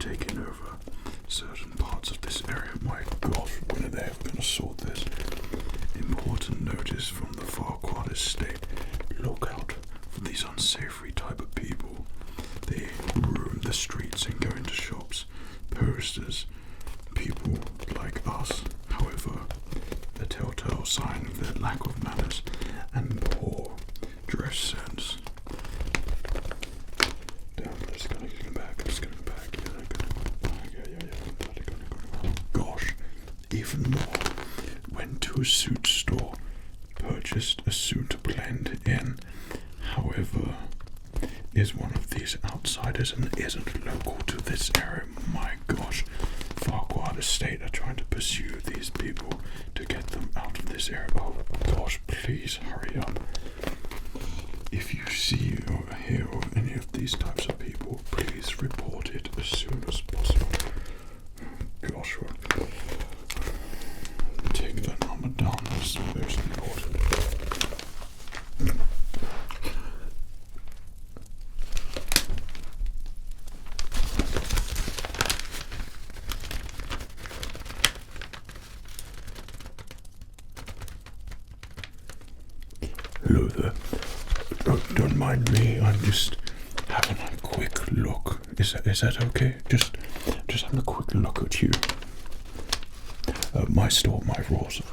taking over certain parts of this area. My gosh, when are they ever going to sort this? Important notice from the Farquhar estate. Look out for these unsavory type of people. They roam the streets and go into shops. Posters. People like us, however, a telltale sign of their lack of manners and poor dress sense. Damn, they're just gonna get back. Yeah, they're gonna go back. Gosh, even more. Went to a suit store, purchased a suit to blend in. However, is one of these outsiders and isn't local to this area. My gosh, Farquhar estate are trying to pursue these people to get them out of this area. Oh gosh, please hurry up. If you see or hear of any of these types of people, please report it as soon as possible. Gosh, take that number down, that's most important. Hello there. Don't mind me. I'm just having a quick look. Is that okay? Just having a quick look at you. My store, my Rosa.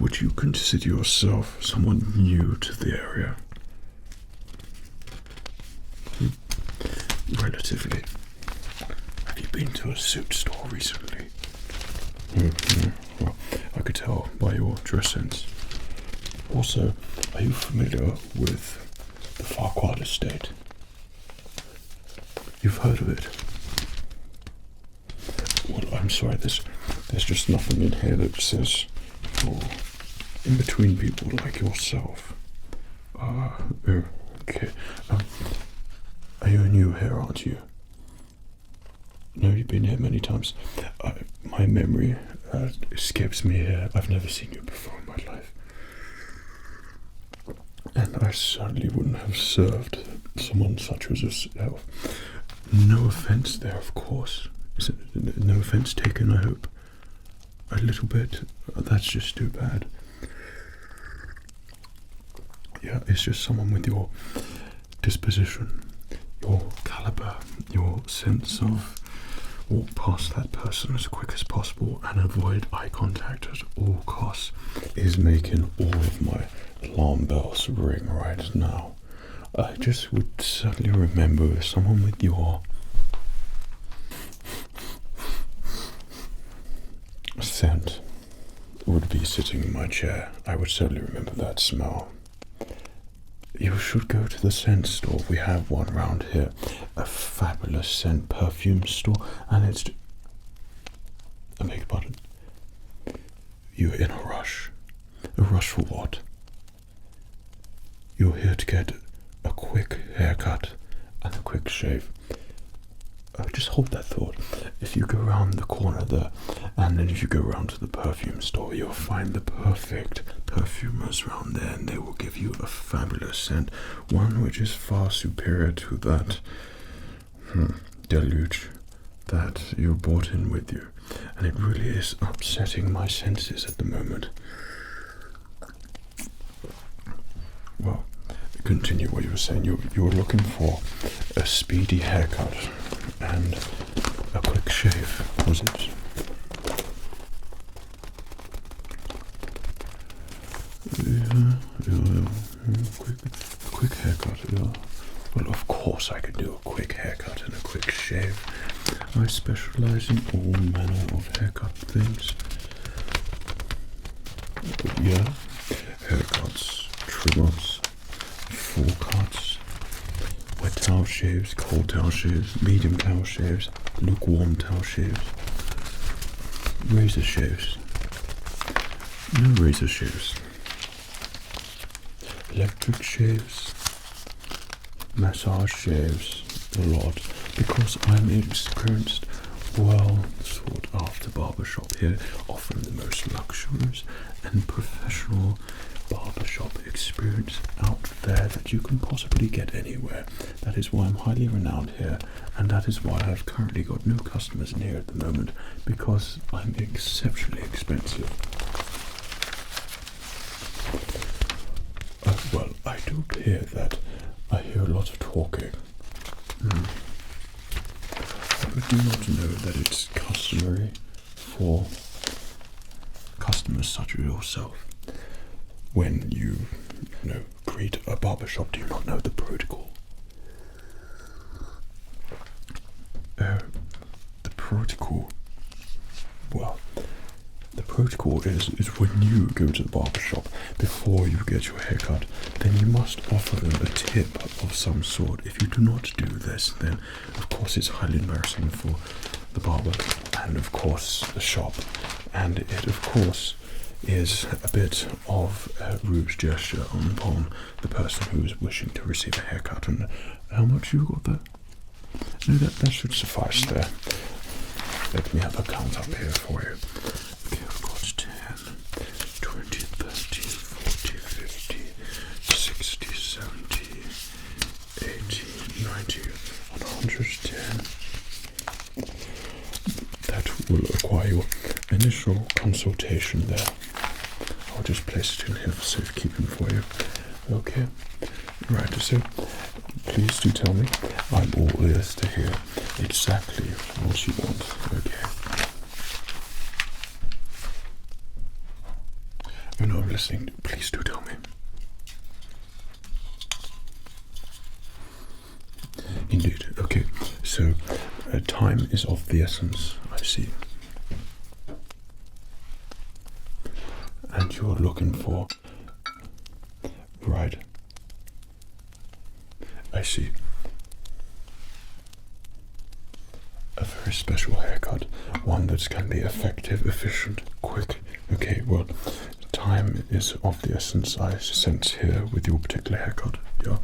Would you consider yourself someone new to the area? Relatively. Have you been to a suit store recently? Well, I could tell by your dress sense. Also, are you familiar with the Farquhar estate? You've heard of it? Well, I'm sorry, there's just nothing in here that says for in between people like yourself. Okay. Are you new here, aren't you? No, you've been here many times. My memory escapes me here. I've never seen you before in my life. And I certainly wouldn't have served someone such as yourself. No offense there, of course. No offense taken, I hope. A little bit. That's just too bad. Yeah, it's just someone with your disposition, your caliber, your sense of walk past that person as quick as possible and avoid eye contact at all costs is making all of my alarm bells ring right now. I just would certainly remember someone with your scent would be sitting in my chair. I would certainly remember that smell. You should go to the scent store. We have one around here. A fabulous scent perfume store. And it's... I beg your pardon? You're in a rush. A rush for what? You're here to get a quick haircut and a quick shave. Just hold that thought. If you go around the corner there, and then if you go around to the perfume store, you'll find the perfect perfumers around there, and they will give you a fabulous scent, one which is far superior to that deluge that you brought in with you. And it really is upsetting my senses at the moment. Well, continue what you were saying. You were looking for a speedy haircut and a quick shave, was it? Yeah, quick haircut, yeah. Well, of course I can do a quick haircut and a quick shave. I specialize in all manner of haircut things. Yeah, haircuts, trim-ups, full cuts, wet towel shaves, cold towel shaves, medium towel shaves, lukewarm towel shaves, razor shaves, no razor shaves, electric shaves, massage shaves, a lot, because I'm experienced, well sought after barbershop here, offering the most luxurious and professional barbershop experience experience out there that you can possibly get anywhere. That is why I'm highly renowned here, and that is why I've currently got no customers in here at the moment, because I'm exceptionally expensive. Well, I do hear that. I hear a lot of talking. I do not know that it's customary for customers such as yourself, when you greet a barbershop, do you not know the protocol? The protocol, well, the protocol is when you go to the barbershop, before you get your haircut, then you must offer them a tip of some sort. If you do not do this, then of course it's highly embarrassing for the barber and of course the shop, and it of course is a bit of a rude gesture upon the person who is wishing to receive a haircut. And how much you got there? No, that should suffice there. Let me have a count up here for you. Okay, I've got 10, 20, 30, 40, 50, 60, 70, 80, 90, 110. That will require your initial consultation there. I'll just place it in here for safekeeping for you. Okay, right, so please do tell me. I'm all ears to hear exactly what you want. Okay. Oh no, I'm listening. Please do tell me. Indeed. Okay, so time is of the essence, I see. And you're looking for, right, I see, a very special haircut, one that can be effective, efficient, quick. Okay, well, time is of the essence, I sense here with your particular haircut. Yeah.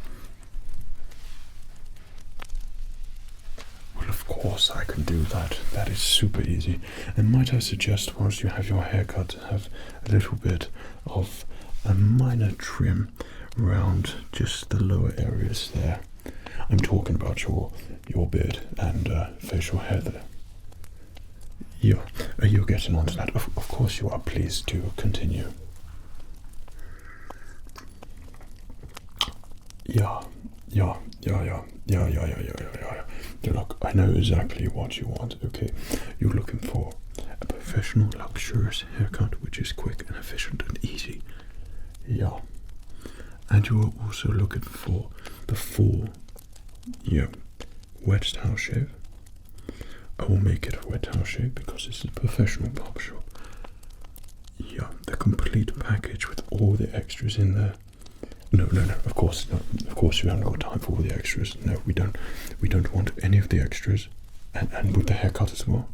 Well, of course I can do that. That is super easy. And might I suggest, once you have your haircut, have a little bit of a minor trim around just the lower areas there. I'm talking about your beard and facial hair there. Yeah, you're getting onto that. Of course you are. Please do continue. Yeah. Look, I know exactly what you want, okay? You're looking for a professional, luxurious haircut which is quick and efficient and easy. Yeah. And you're also looking for the full, wet towel shave. I will make it a wet towel shave because this is a professional barbershop. Yeah, the complete package with all the extras in there. No, of course we haven't got time for all the extras. No, we don't want any of the extras. And with the haircut as well.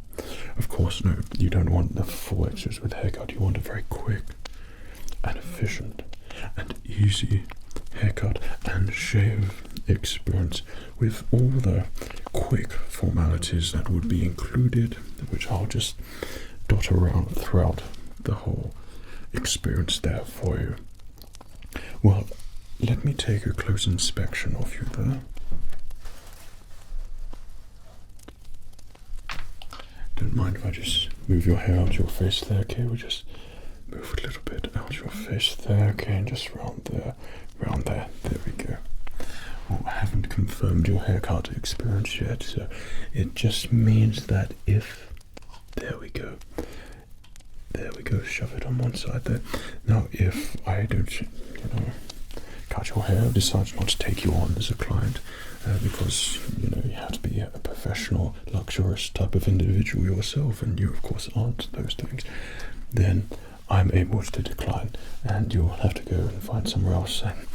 Of course, no, you don't want the full extras with the haircut. You want a very quick and efficient and easy haircut and shave experience with all the quick formalities that would be included, which I'll just dot around throughout the whole experience there for you. Well, let me take a close inspection of you there. Don't mind if I just move your hair out your face there, okay? We'll just move a little bit out your face there, okay? And just round there. There we go. Well, I haven't confirmed your haircut experience yet, so it just means that if... There we go. Shove it on one side there. Now, if I don't, cut your hair, decide not to take you on as a client, because you have to be a professional, luxurious type of individual yourself, and you of course aren't those things, then I'm able to decline, and you'll have to go and find somewhere else. And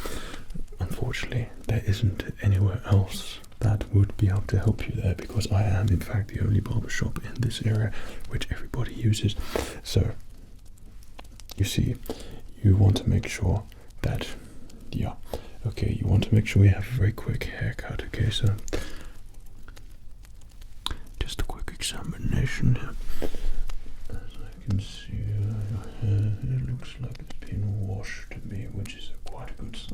unfortunately, there isn't anywhere else that would be able to help you there, because I am in fact the only barbershop in this area which everybody uses. So you see, you want to make sure that, you want to make sure you have a very quick haircut, okay? So just a quick examination here. As I can see, your hair, it looks like it's been washed to me, which is quite a good sign.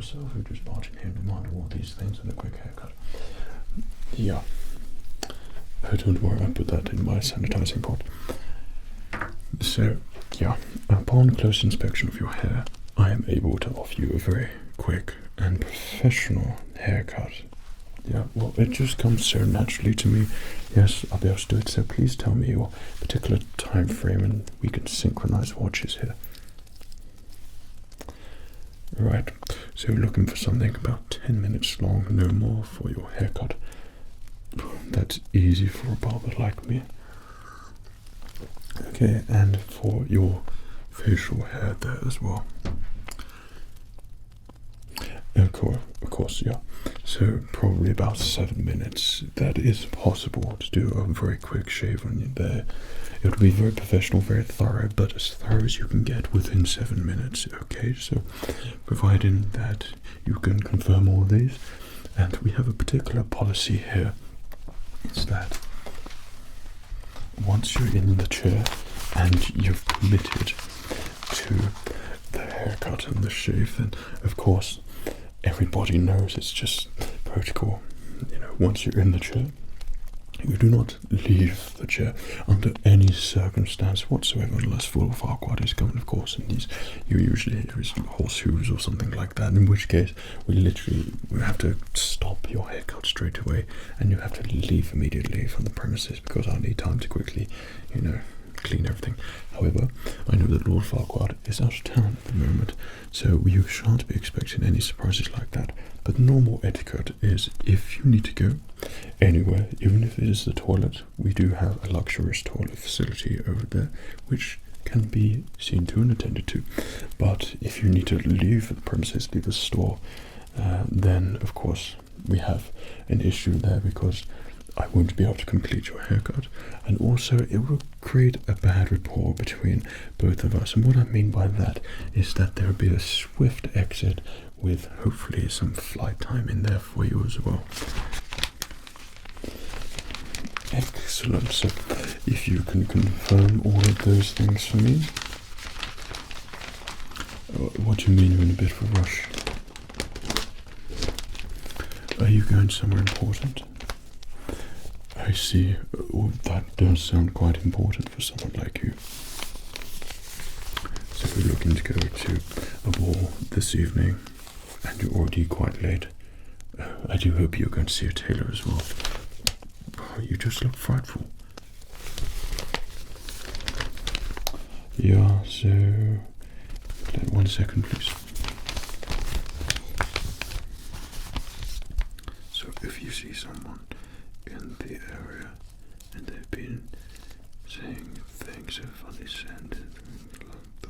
yourself, you just barge in here and remind all these things and a quick haircut. Yeah. Don't worry, I put that in my sanitizing pot. So, yeah, upon close inspection of your hair, I am able to offer you a very quick and professional haircut. Yeah, well, it just comes so naturally to me. Yes, I'll be able to do it, so please tell me your particular time frame and we can synchronize watches here. Right, so you're looking for something about 10 minutes long, no more, for your haircut. That's easy for a barber like me. Okay, and for your facial hair there as well. Of course, yeah. So probably about 7 minutes. That is possible to do a very quick shave on you there. It would be very professional, very thorough, but as thorough as you can get within 7 minutes. Okay, so providing that you can confirm all these, and we have a particular policy here. It's that once you're in the chair and you've committed to the haircut and the shave, then of course everybody knows it's just protocol. You know, once you're in the chair, you do not leave the chair under any circumstance whatsoever unless full Farquaad is coming, of course, and you usually hear is horse hooves or something like that, in which case we have to stop your haircut straight away and you have to leave immediately from the premises because I need time to quickly, you know, clean everything. However, I know that Lord Farquaad is out of town at the moment, so you shan't be expecting any surprises like that. But normal etiquette is, if you need to go anywhere, even if it is the toilet, we do have a luxurious toilet facility over there, which can be seen to and attended to. But if you need to leave the premises, leave the store, then of course we have an issue there because I won't be able to complete your haircut, and also it will create a bad rapport between both of us. And what I mean by that is that there will be a swift exit with hopefully some flight time in there for you as well. Excellent. So if you can confirm all of those things for me. What do you mean you're in a bit of a rush? Are you going somewhere important? I see. Oh, that does sound quite important for someone like you. So we're looking to go to a ball this evening, and you're already quite late. I do hope you're going to see a tailor as well. You just look frightful. Yeah, so 1 second, please. So if you see someone in the area and they've been saying things of funny scent and things like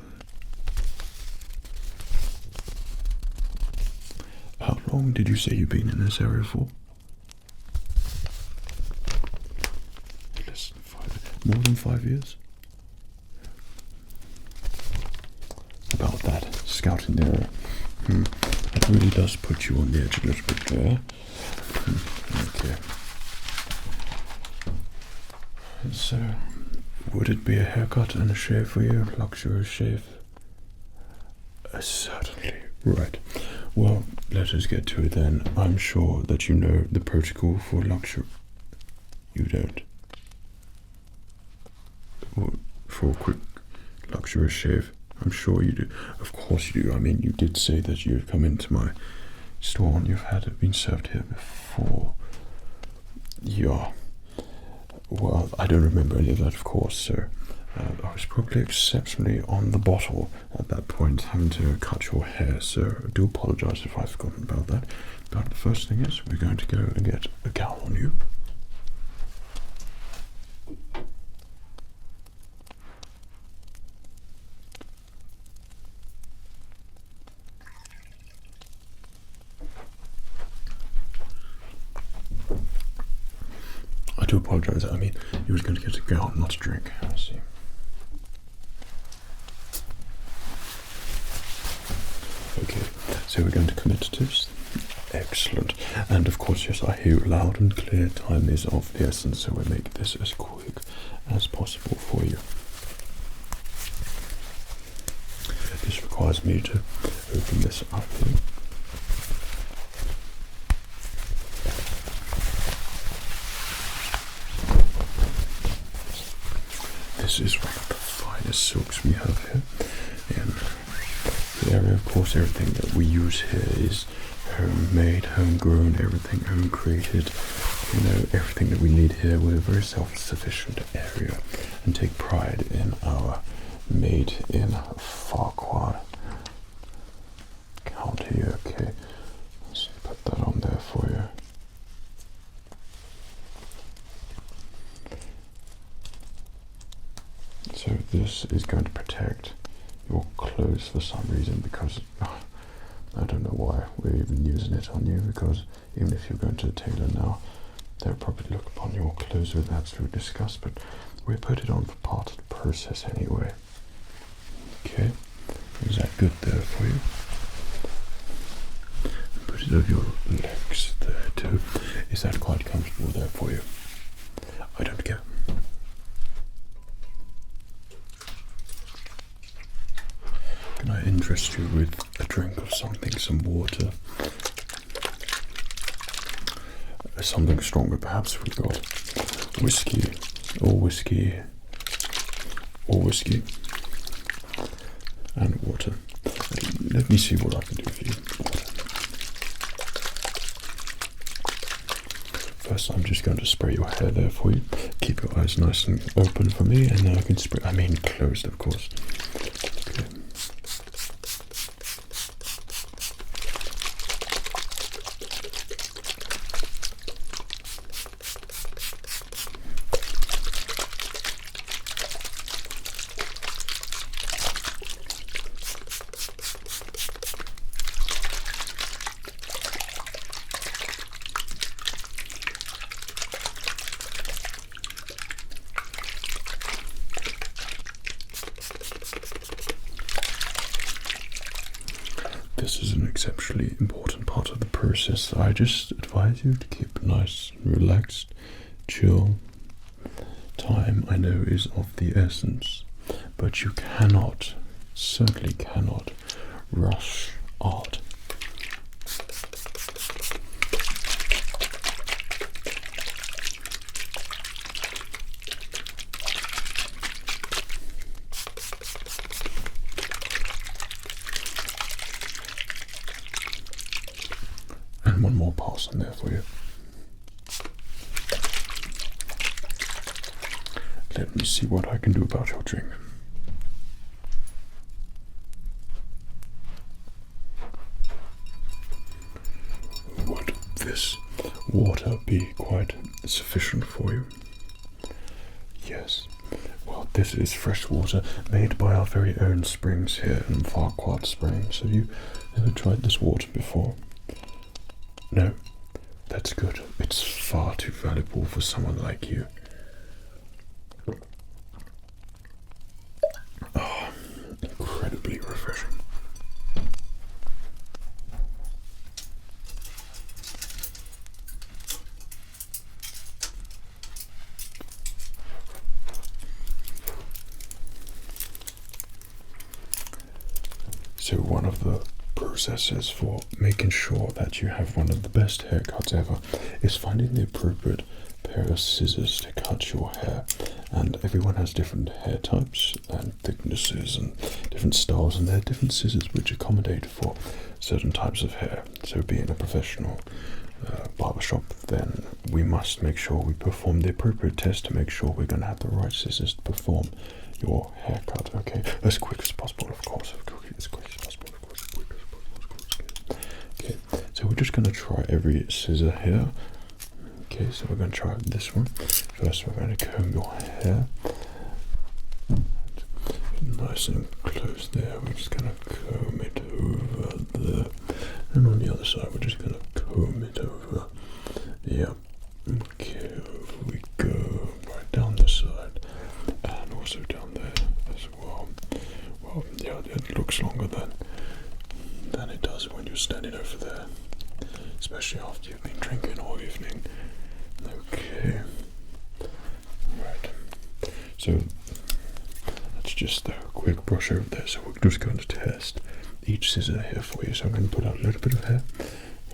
that. How long did you say you've been in this area for? Less than 5, more than 5 years? About that, scouting the area. It really does put you on the edge a little bit there. Okay. So, would it be a haircut and a shave for you? Luxurious shave? Certainly. Right. Well, let us get to it then. I'm sure that you know the protocol for luxury. You don't? For a quick luxurious shave? I'm sure you do. Of course you do. I mean, you did say that you've come into my store and you've been served here before. Yeah. Well, I don't remember any of that, of course, so I was probably exceptionally on the bottle at that point, having to cut your hair, so I do apologise if I've forgotten about that. But the first thing is, we're going to go and get a gown on you. I do apologise. I mean, he was going to get a gown, not a drink. I see. Okay, so we're going to commit to this. Excellent. And of course, yes, I hear you loud and clear. Time is of the essence, so we'll make this as quick as possible for you. This requires me to open this up here. this is one of the finest silks we have here in the area. Of course, everything that we use here is homemade, homegrown, everything home created. You know, everything that we need here. We're a very self-sufficient area and take pride in our made in Farquhar County. Okay, let's put that on there for you. So this is going to protect your clothes for some reason, because I don't know why we're even using it on you, because even if you're going to a tailor now, they'll probably look upon your clothes with absolute disgust, but we put it on for part of the process anyway. Okay, is that good there for you? Put it over your legs there too. Is that quite comfortable there for you? I don't care. Can I interest you with a drink of something, some water? Something stronger perhaps. We've got whiskey, and water. Let me see what I can do for you. First, I'm just going to spray your hair there for you. Keep your eyes nice and open for me, and then I can spray. I mean closed, of course. Okay. This is an exceptionally important part of the process. I just advise you to keep nice, relaxed, chill. Time, I know, is of the essence, but you cannot, certainly cannot, rush art. And one more pass on there for you. Let me see what I can do about your drink. Would this water be quite sufficient for you? Yes. Well, this is fresh water made by our very own springs here in Farquhar Springs. Have you ever tried this water before? No? That's good. It's far too valuable for someone like you. Oh, incredibly refreshing. So one of the processes for making sure that you have one of the best haircuts ever is finding the appropriate pair of scissors to cut your hair. And everyone has different hair types and thicknesses and different styles, and there are different scissors which accommodate for certain types of hair. So being a professional barbershop, then we must make sure we perform the appropriate test to make sure we're going to have the right scissors to perform your haircut. Okay, as quick as possible, of course. As quick as possible, of course. Okay, so we're just going to try every scissor here. Okay, so we're going to try this one. First, we're going to comb your hair. Nice and close there. We're just going to comb it over there. And on the other side, we're just going to comb it over. Yeah. Okay, over we go. Right down this side. And also down there as well. Well, yeah, it looks longer than it does when you're standing over there. Especially after you've been drinking all evening. Okay. Right. So that's just a quick brush over there. So we're just going to test each scissor here for you. So I'm going to put out a little bit of hair.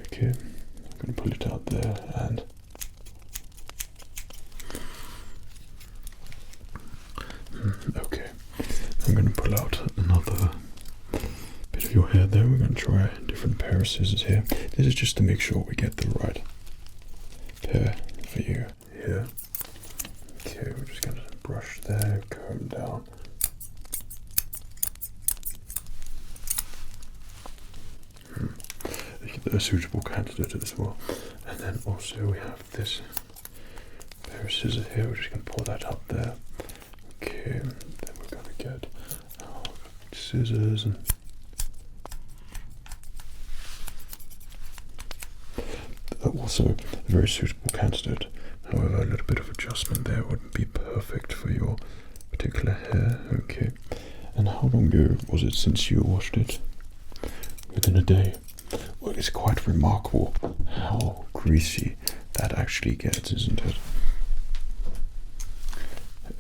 Okay. I'm going to pull it out there and pull out another bit of your hair there. We're going to try a different pair of scissors here. This is just to make sure we get the right pair for you here. Okay, we're just going to brush there, comb down. A suitable candidate as well. And then also we have this pair of scissors here. We're just going to pull that up there. Okay, then we're going to get our scissors and also a very suitable candidate. However, a little bit of adjustment there would be perfect for your particular hair. Okay, and how long ago was it since you washed it? Within a day. Well, it's quite remarkable how greasy that actually gets, isn't it?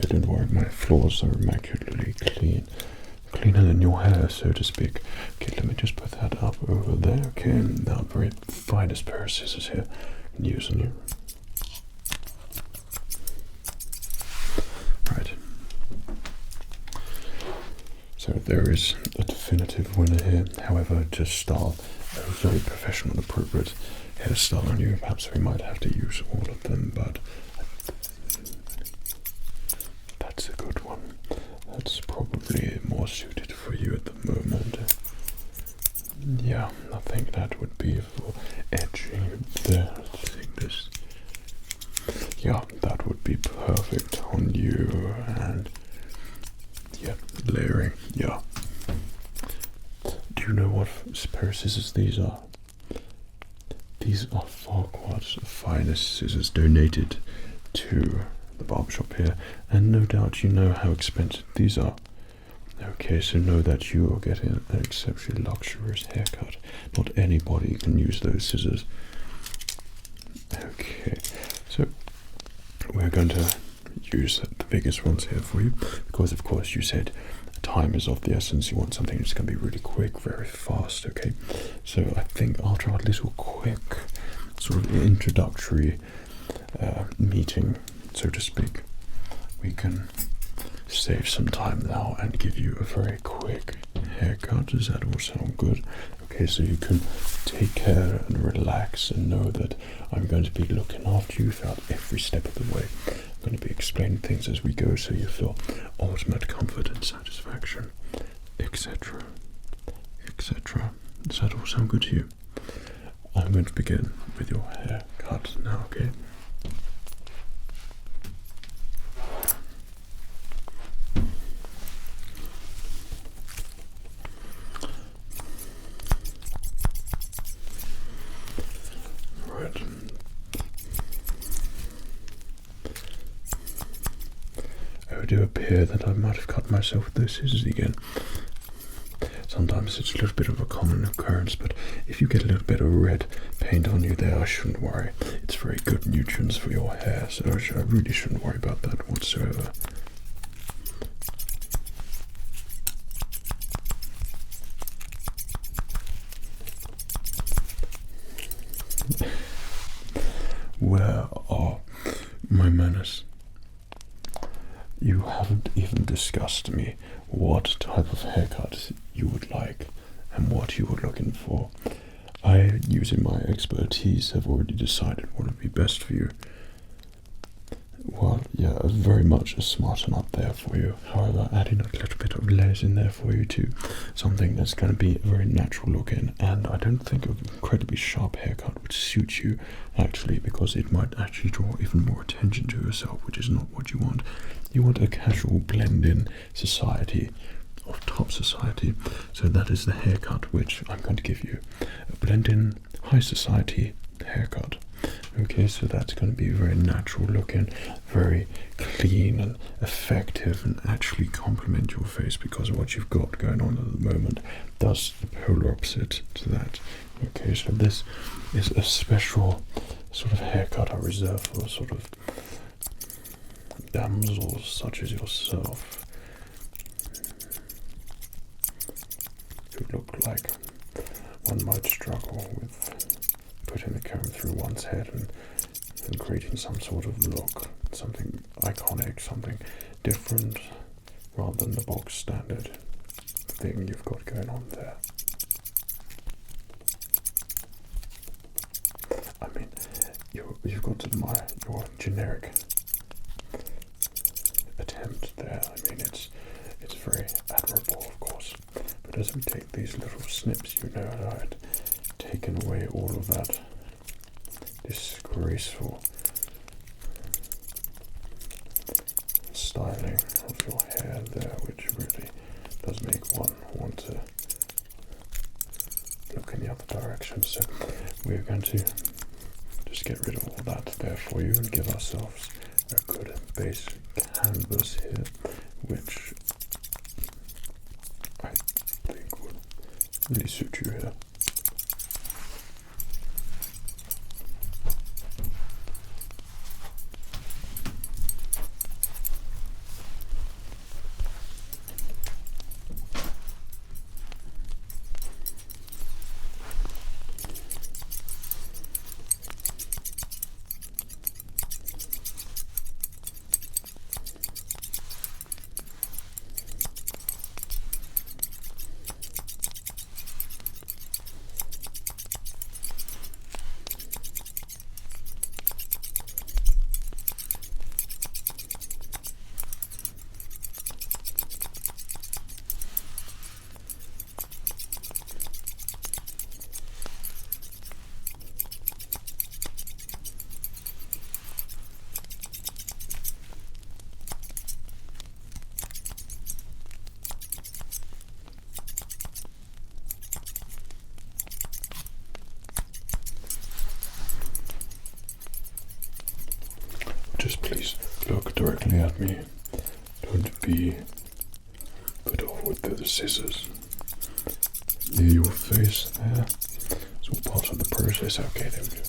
Don't worry, my floors are immaculately clean. Cleaner than your hair, so to speak. Okay, let me just put that up over there. Okay, and now very finest pair of scissors here. And use on you. Right. So there is a definitive winner here. However, to start a very professional and appropriate hairstyle on you, perhaps we might have to use all of them, but that's a good one. That's probably more suited for you at the moment. Yeah, I think that would be for edging there. I think this. Yeah, that would be perfect on you, and yeah, layering. Yeah. Do you know what pair of scissors these are? These are Farquhar's finest scissors, donated to the barbershop here, and no doubt you know how expensive these are. Okay, so know that you are getting an exceptionally luxurious haircut. Not anybody can use those scissors. Okay, so we're going to use the biggest ones here for you, because of course you said time is of the essence. You want something that's going to be really quick, very fast. Okay, so I think after our little quick sort of introductory meeting, so to speak, we can save some time now and give you a very quick haircut. Does that all sound good? Okay, so you can take care and relax and know that I'm going to be looking after you throughout every step of the way. I'm going to be explaining things as we go, so you feel ultimate comfort and satisfaction, etc., etc. Does that all sound good to you? I'm going to begin with your haircut now, okay? It do appear that I might have cut myself with those scissors again. Sometimes it's a little bit of a common occurrence, but if you get a little bit of red paint on you there, I shouldn't worry. It's very good nutrients for your hair, so I really shouldn't worry about that whatsoever. Where are my manners? You haven't even discussed to me what type of haircut you would like and what you were looking for. I, using my expertise, have already decided what would be best for you. Well, yeah, very much a smarten up there for you. However, adding a little bit of layers in there for you too. Something that's going to be very natural looking, and I don't think an incredibly sharp haircut would suit you, actually, because it might actually draw even more attention to yourself, which is not what you want. You want a casual blend-in society, or top society. So that is the haircut which I'm going to give you. A blend-in high society haircut. Okay, so that's going to be very natural looking, very clean and effective, and actually complement your face, because what you've got going on at the moment does the polar opposite to that. Okay, so this is a special sort of haircut I reserve for sort of damsels such as yourself, who look like one might struggle with putting the comb through one's head and creating some sort of look, something iconic, something different rather than the box standard thing you've got going on there. I mean, you've got to admire your generic attempt there. I mean, it's very admirable, of course. But as we take these little snips, you know how I'd taken away all of that disgraceful styling of your hair there, which really does make one want to look in the other direction. So we're going to just get rid of all that there for you and give ourselves a good base canvas here, which I think would really suit you here. Just please look directly at me. Don't be put off with the scissors near your face there. It's all part of the process. Okay, there we go.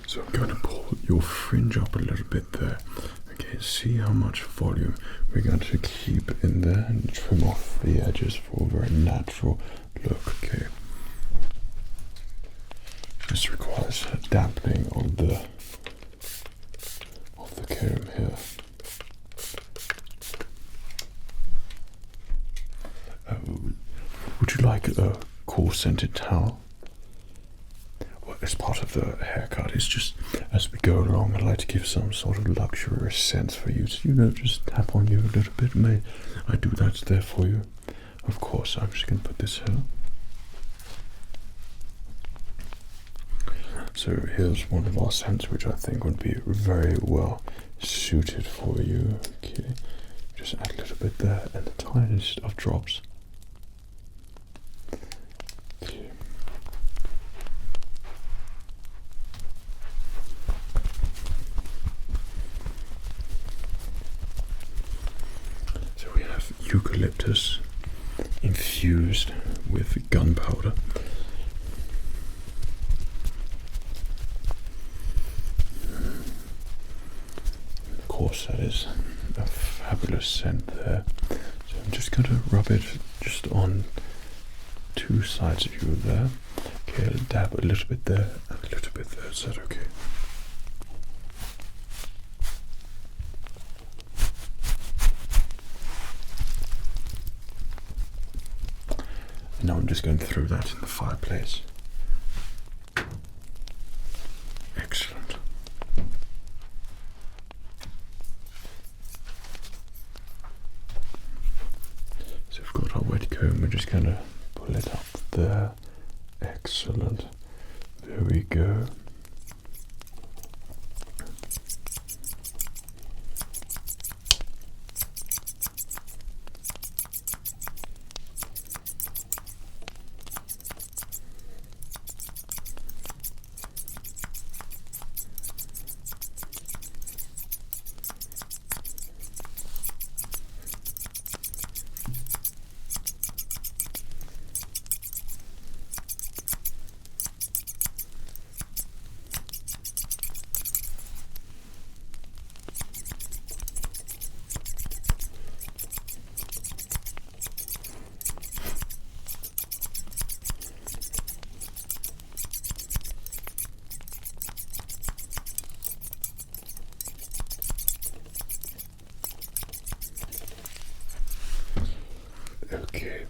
So I'm going to pull your fringe up a little bit there. Okay, see how much volume we're going to keep in there and trim off the edges for a very natural look. Okay. This requires a dampening of the comb here. Would you like a cool scented towel? As part of the haircut, it's just as we go along, I like to give some sort of luxurious sense for you. So, just tap on you a little bit. May I do that there for you? Of course, I'm just going to put this here. So here's one of our scents which I think would be very well suited for you. Okay, just add a little bit there and the tiniest of drops. Okay. So we have eucalyptus infused with gunpowder. Of course, that is a fabulous scent there. So I'm just going to rub it just on two sides of you there. Okay, I'll dab a little bit there and a little bit there. Is that okay? And now I'm just going to throw that in the fireplace. comb. We're just going to pull it up there. Excellent. There we go. Okay,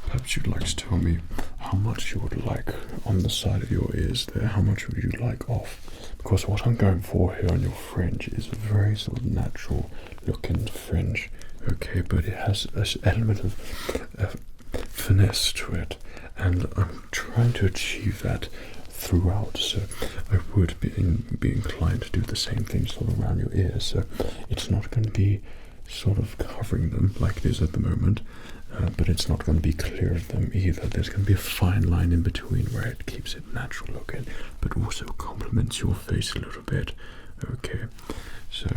perhaps you'd like to tell me how much you would like on the side of your ears there. How much would you like off? Because what I'm going for here on your fringe is a very sort of natural looking fringe. Okay, but it has this element of finesse to it, and I'm trying to achieve that throughout, so I would be inclined to do the same thing sort of around your ears. So it's not going to be sort of covering them like it is at the moment, but it's not going to be clear of them either. There's going to be a fine line in between where it keeps it natural looking, but also complements your face a little bit. Okay, so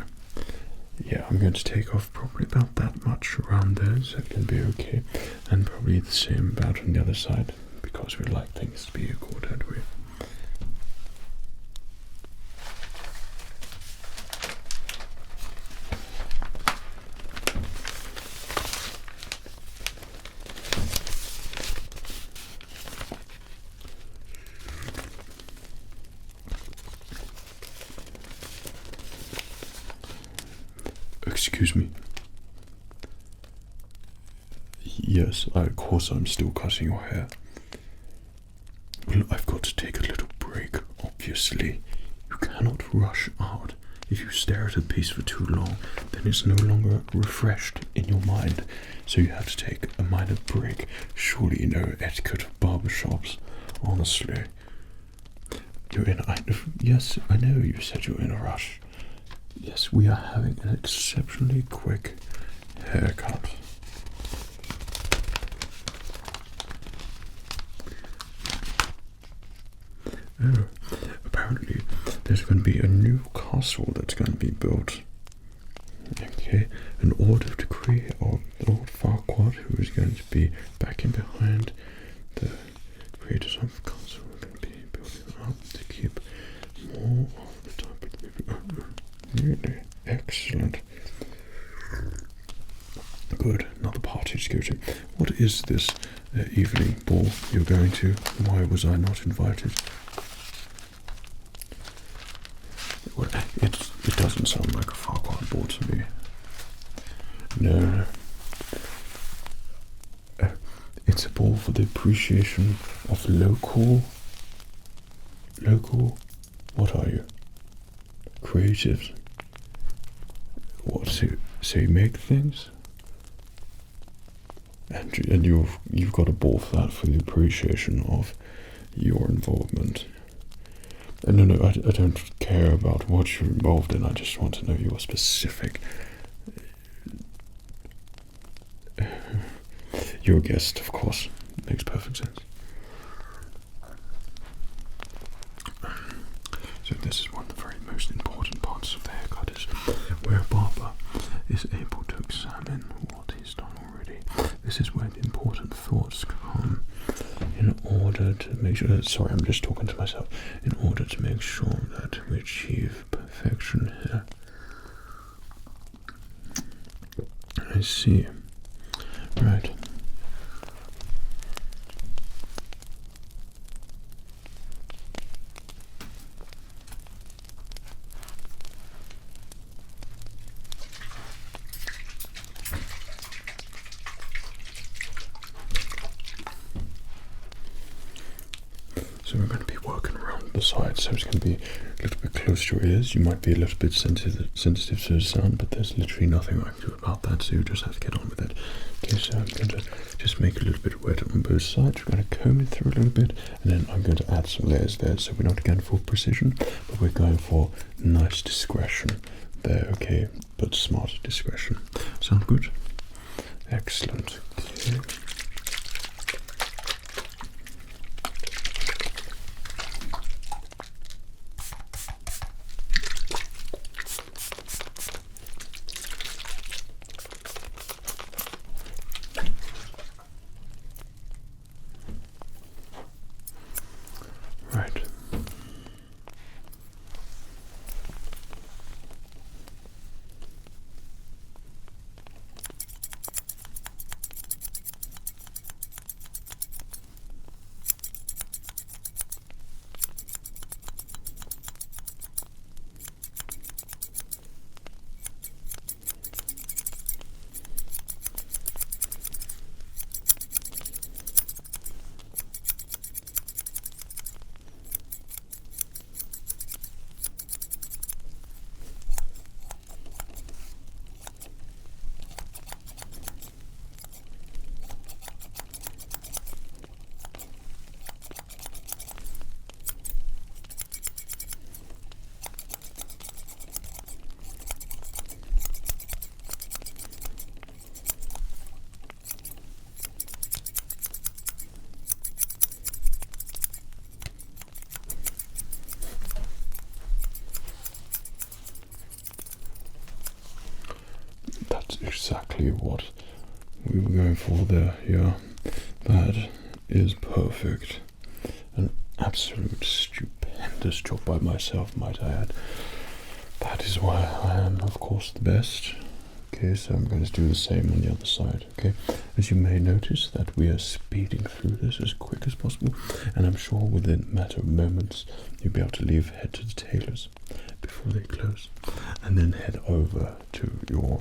yeah, I'm going to take off probably about that much around there, so it can be okay, and probably the same about on the other side, because we like things to be equal, don't we? Excuse me. Yes, of course I'm still cutting your hair. Well, I've got to take a little break, obviously. You cannot rush art. If you stare at a piece for too long, then it's no longer refreshed in your mind. So you have to take a minor break. Surely you know etiquette of barbershops, honestly. Yes, I know you said you're in a rush. Yes, we are having an exceptionally quick haircut. Oh, apparently there's going to be a new castle that's going to be built. Okay, an order decree of Lord Farquaad, who is going to be backing behind the creators of the castle. We're going to be building up to keep more of the type of people. Really excellent. Good, another party to go to. What is this evening ball you're going to? Why was I not invited? Well, it doesn't sound like a Farquaad ball to me. No. It's a ball for the appreciation of local, what are you? Creatives. What, so you make things? And you've got a ball for that, for the appreciation of your involvement. And no, I don't care about what you're involved in. I just want to know your specific. You're a guest, of course. Makes perfect sense. So this is one of the very most important parts of the haircut, is where a barber is able to examine what he's done already. This is where the important thoughts come in order to make sure. Sorry, I'm just talking to myself. In order to make sure that we achieve perfection here. I see. Right. So we're going to be working around the side, so it's going to be a little bit close to your ears. You might be a little bit sensitive to the sound, but there's literally nothing I can do about that, so you just have to get on with it. Okay, so I'm going to just make a little bit wet on both sides. We're going to comb it through a little bit, and then I'm going to add some layers there, so we're not going for precision, but we're going for nice discretion there, okay, but smart discretion. Sound good? Excellent. Okay. Right. That's exactly what we were going for there. Yeah, that is perfect. An absolute stupendous job by myself, might I add. That is why I am, of course, the best. Okay, so I'm going to do the same on the other side. Okay, as you may notice that we are speeding through this as quick as possible, and I'm sure within a matter of moments you'll be able to head to the tailors before they close, and then head over to your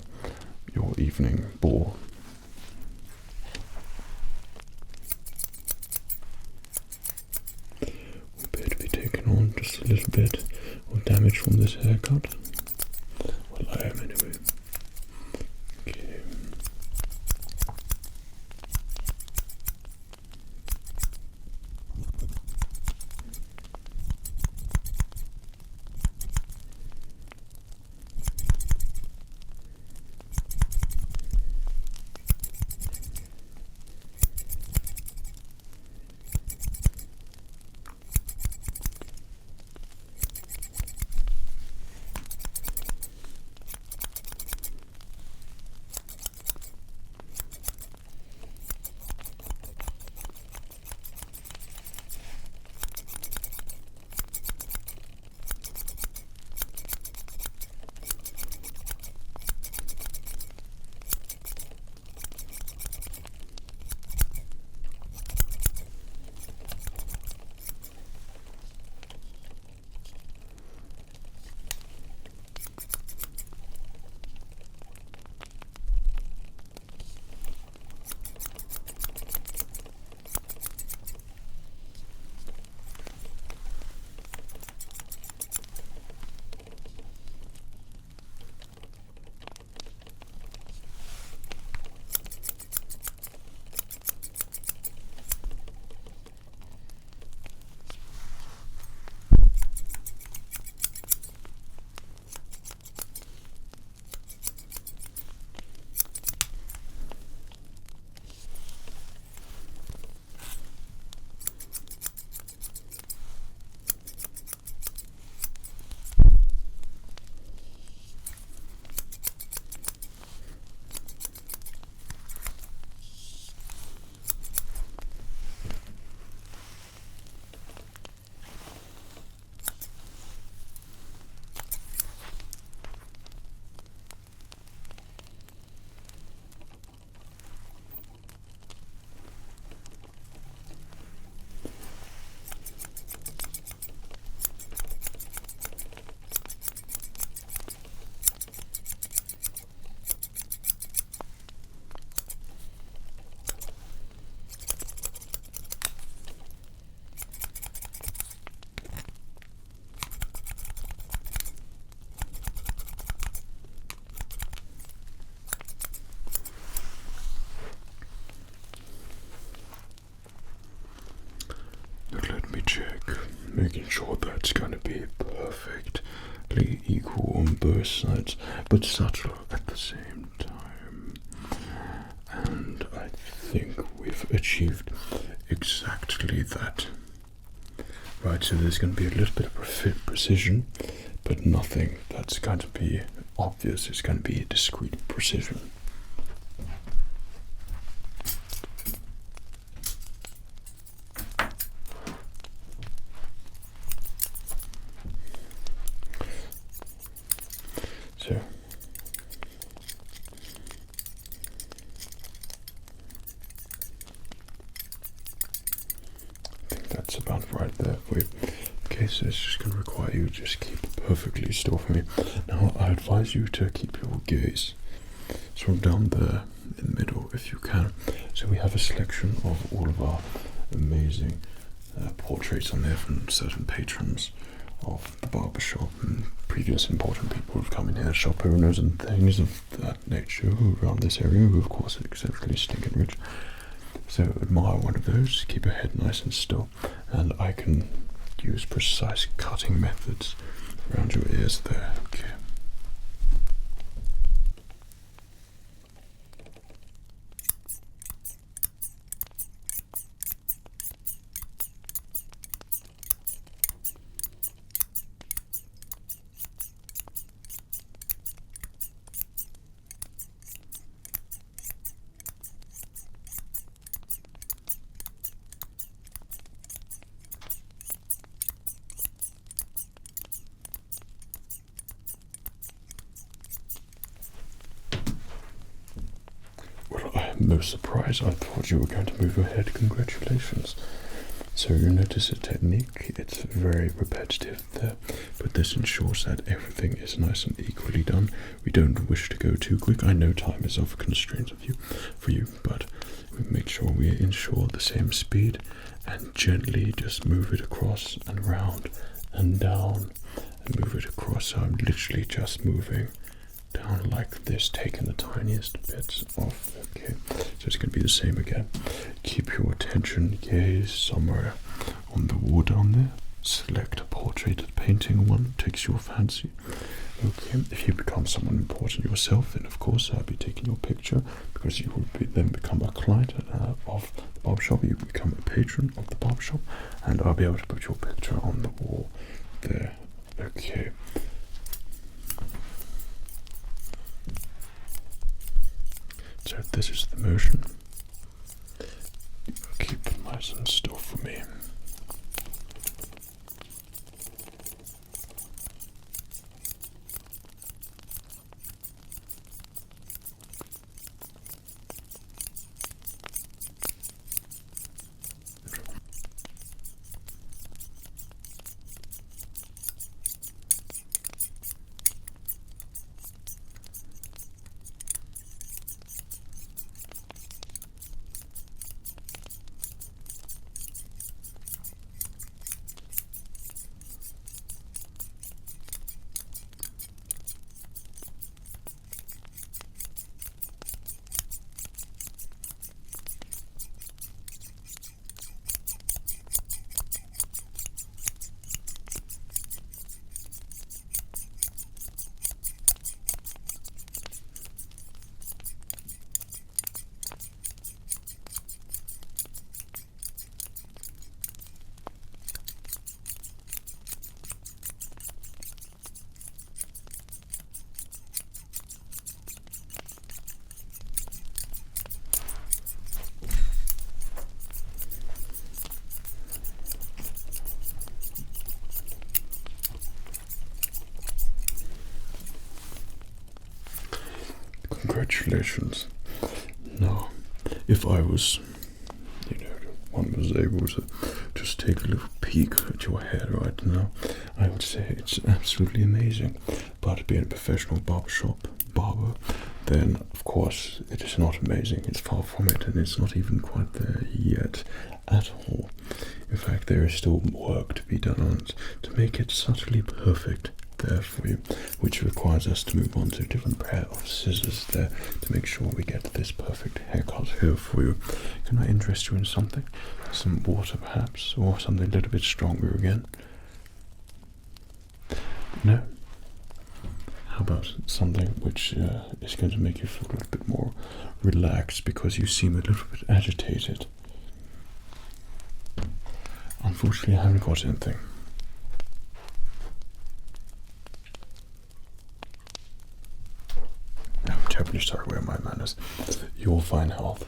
evening ball. We appear to be taking on just a little bit of damage from this haircut. Well, I am anyway. Okay. making sure that's going to be perfectly equal on both sides, but subtle at the same time. And I think we've achieved exactly that. Right, so there's going to be a little bit of precision, but nothing that's going to be obvious. It's going to be a discrete precision. So I think that's about right there for you. Okay, so it's just going to require you to just keep perfectly still for me. Now, I advise you to keep your gaze sort of down there in the middle if you can. So we have a selection of all of our amazing portraits on there from certain patrons of the barbershop and previous important people who've come in here, shop owners and things of that nature around this area, who of course are exceptionally stinking rich. So admire one of those, keep your head nice and still, and I can use precise cutting methods around your ears there. Okay. Well, I am most surprised. I thought you were going to move your head. Congratulations. So you notice a technique, it's very repetitive there, but this ensures that everything is nice and equally done. We don't wish to go too quick. I know time is of constraint for you, but we make sure we ensure the same speed and gently just move it across and round and down and move it across. So I'm literally just moving down like this, taking the tiniest bits off. Okay, so it's going to be the same again. Keep your attention, gaze somewhere on the wall down there. Select a portrait painting one, takes your fancy. Okay, if you become someone important yourself, then of course I'll be taking your picture, because you will then become a client of the barbershop. You become a patron of the barbershop, and I'll be able to put your picture on the wall there. Okay. So this is the motion. Keep it nice and still for me. Congratulations. Now, if I was, one was able to just take a little peek at your hair right now, I would say it's absolutely amazing. But being a professional barbershop barber, then of course it is not amazing. It's far from it, and it's not even quite there yet at all. In fact, there is still work to be done on it to make it subtly perfect there for you, which requires us to move on to a different pair of scissors there to make sure we get this perfect haircut here for you. Can I interest you in something? Some water perhaps, or something a little bit stronger again? No? How about something which is going to make you feel a little bit more relaxed because you seem a little bit agitated? Unfortunately, I haven't got anything. I'm terribly sorry, where are my manners? Your fine health.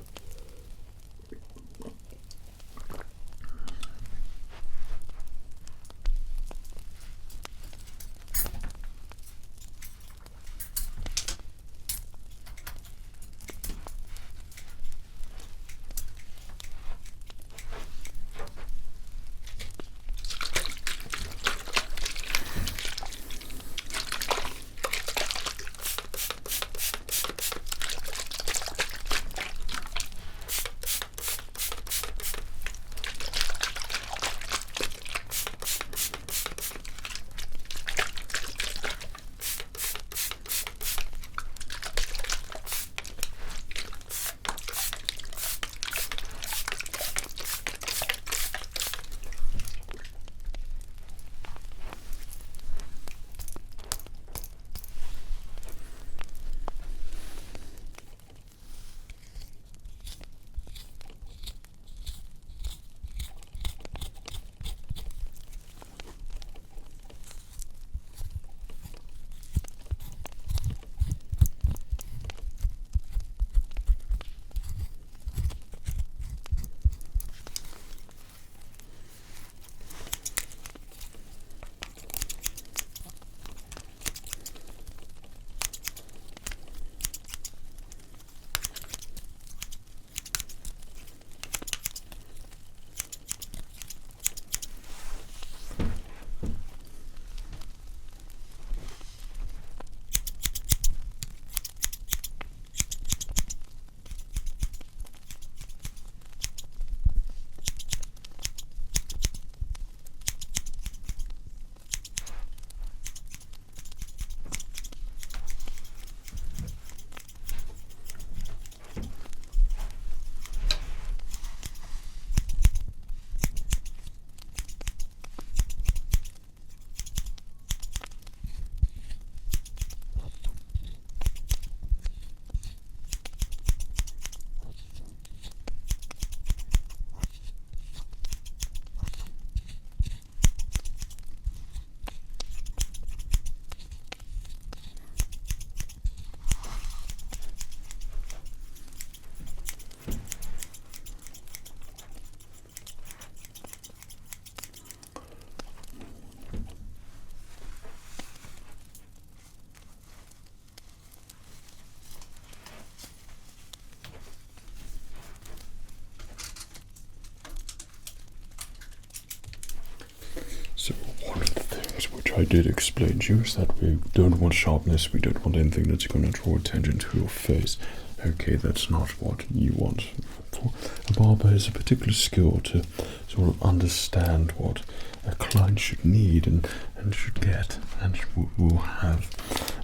So one of the things which I did explain to you is that we don't want sharpness, we don't want anything that's going to draw attention to your face. Okay, that's not what you want. For a barber is a particular skill to sort of understand what a client should need and should get and will have.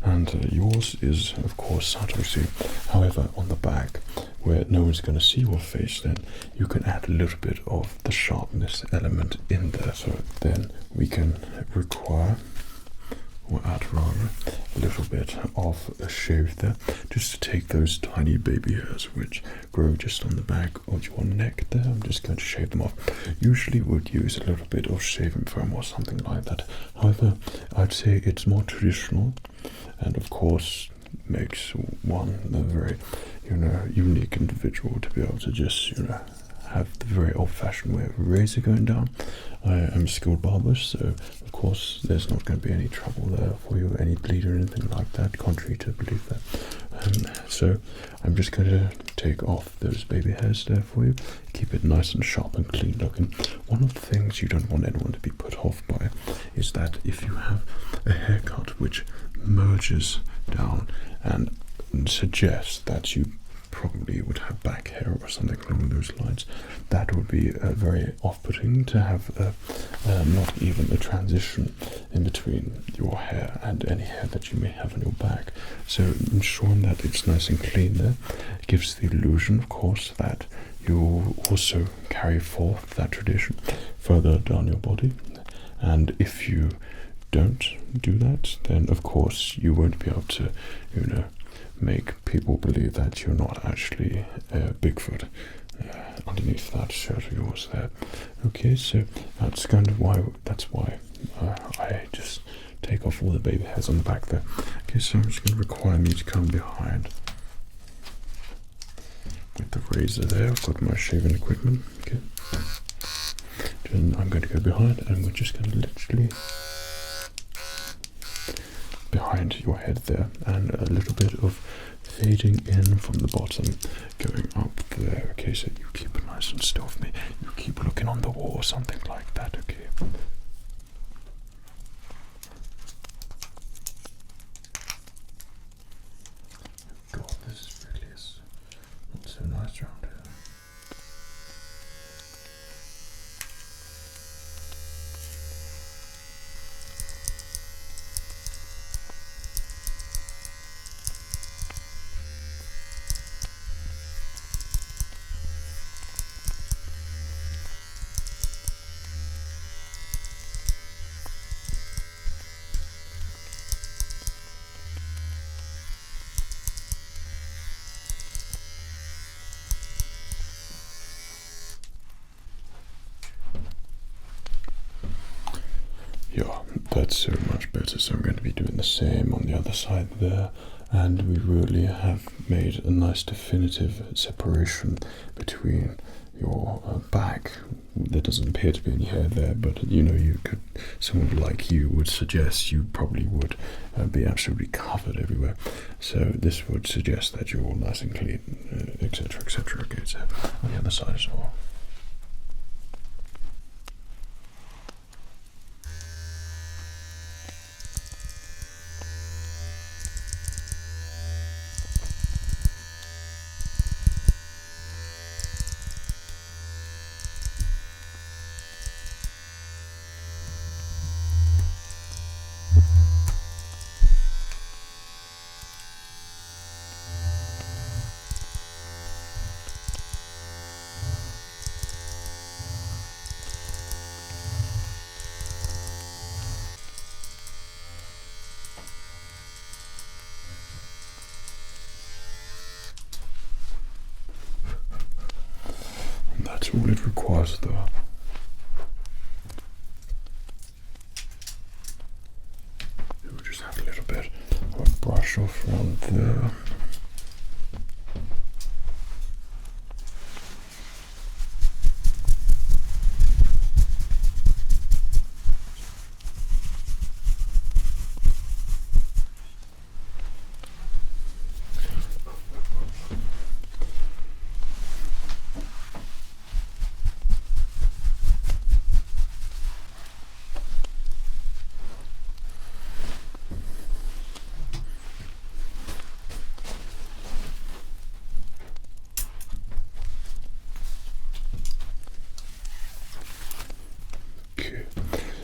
And yours is, of course, subtle. However, on the back, where no one's going to see your face, then you can add a little bit of the sharpness element in there. So then we can require, or add rather, a little bit of a shave there, just to take those tiny baby hairs which grow just on the back of your neck there. I'm just going to shave them off. Usually would use a little bit of shaving foam or something like that. However, I'd say it's more traditional, and of course makes one a very, unique individual to be able to just, have the very old-fashioned way of a razor going down. I am a skilled barber, so of course there's not going to be any trouble there for you, any bleed or anything like that, contrary to belief there. So I'm just going to take off those baby hairs there for you, keep it nice and sharp and clean looking. One of the things you don't want anyone to be put off by is that if you have a haircut which merges down and suggests that you probably would have back hair or something along those lines, that would be very off-putting to have not even a transition in between your hair and any hair that you may have on your back. So ensuring that it's nice and clean there gives the illusion, of course, that you also carry forth that tradition further down your body. And if you don't do that, then of course you won't be able to, you know, make people believe that you're not actually Bigfoot underneath that shirt of yours there. Okay, so that's kind of why, I just take off all the baby hairs on the back there. Okay, so I'm just going to require me to come behind with the razor there. I've got my shaving equipment. Okay, then I'm going to go behind, and we're just going to literally behind your head there, and a little bit of fading in from the bottom, going up there. Okay, so you keep it nice and still for me. You keep looking on the wall or something like that. Okay. God, this really is not so nice around here. Yeah, that's so much better. So I'm going to be doing the same on the other side there, and we really have made a nice definitive separation between your back. There doesn't appear to be any hair there, but you know, you could, someone like you would suggest you probably would be absolutely covered everywhere. So this would suggest that you're all nice and clean, etc., etc. Okay, so on the other side as well. That's all it requires though. We'll just have a little bit of a brush off around there.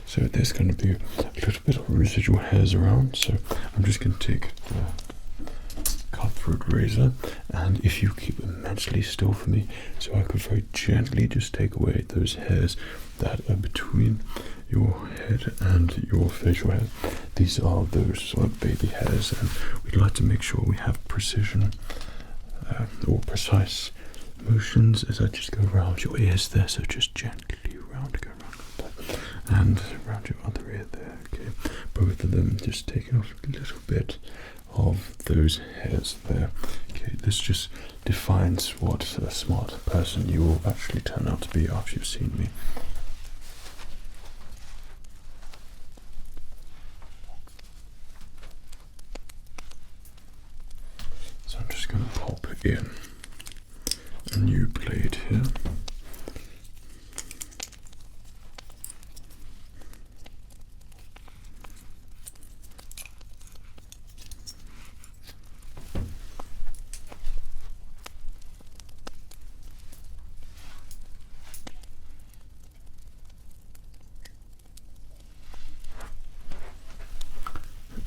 So there's going to be a little bit of residual hairs around, so I'm just going to take the cutthroat razor, and if you keep immensely still for me, so I could very gently just take away those hairs that are between your head and your facial hair. These are those sort of baby hairs, and we'd like to make sure we have precision or precise motions as I just go around your ears there, so just gently around, go around like that, and around your other ear there. Okay, both of them, just taking off a little bit of those hairs there. Okay, this just defines what a smart person you will actually turn out to be after you've seen me. So I'm just going to pop in a new blade here.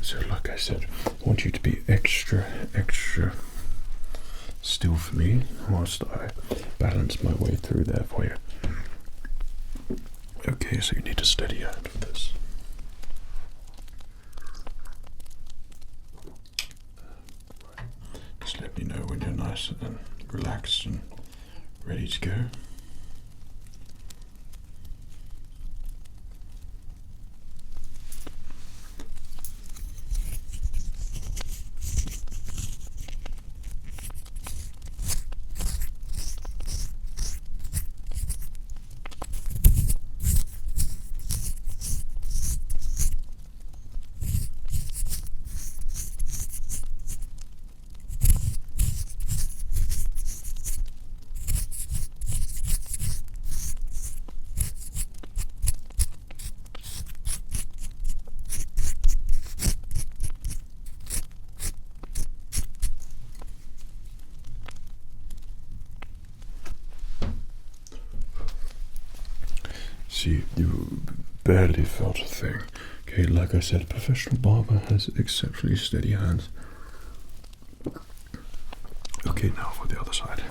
So like I said, I want you to be extra still for me whilst I balance my way through there for you. Okay, so you need a steady hand with this. nice and relaxed and ready to go. See, you barely felt a thing. Okay, like I said, a professional barber has exceptionally steady hands. Okay, now for the other side.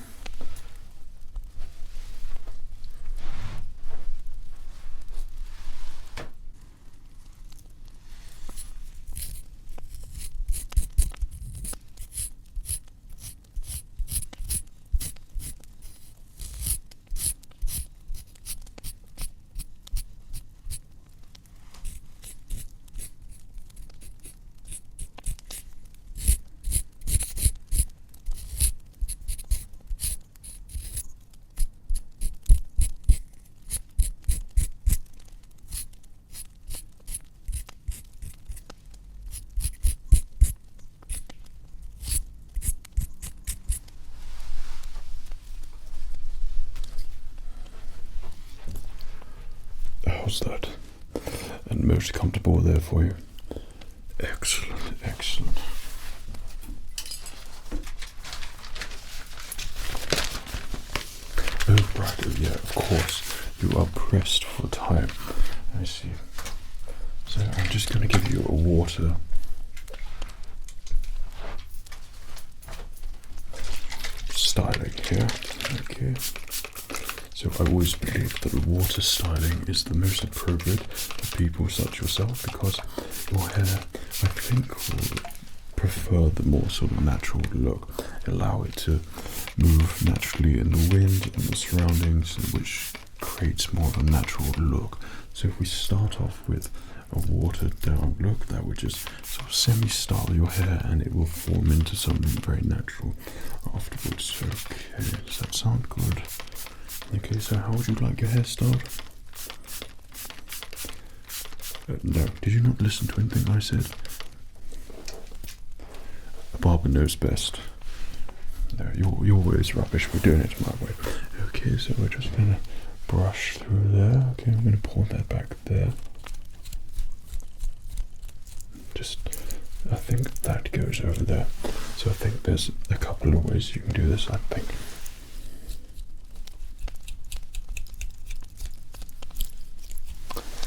How's that? And most comfortable there for you? Excellent, excellent. Oh, right, oh, yeah, of course. You are pressed for time. I see. So I'm just going to give you a water. Styling here. Okay. So I always believe that water styling is the most appropriate for people such as yourself, because your hair, I think, will prefer the more sort of natural look. Allow it to move naturally in the wind and the surroundings, which creates more of a natural look. So if we start off with a watered down look, that would just sort of semi-style your hair and it will form into something very natural afterwards. Okay, does that sound good? Okay, so how would you like your hair styled? No, did you not listen to anything I said? A barber knows best. No, you're always rubbish. We're doing it my way. Okay, so we're just gonna brush through there. Okay, I'm gonna pour that back there. Just, I think that goes over there. So I think there's a couple of ways you can do this, I think.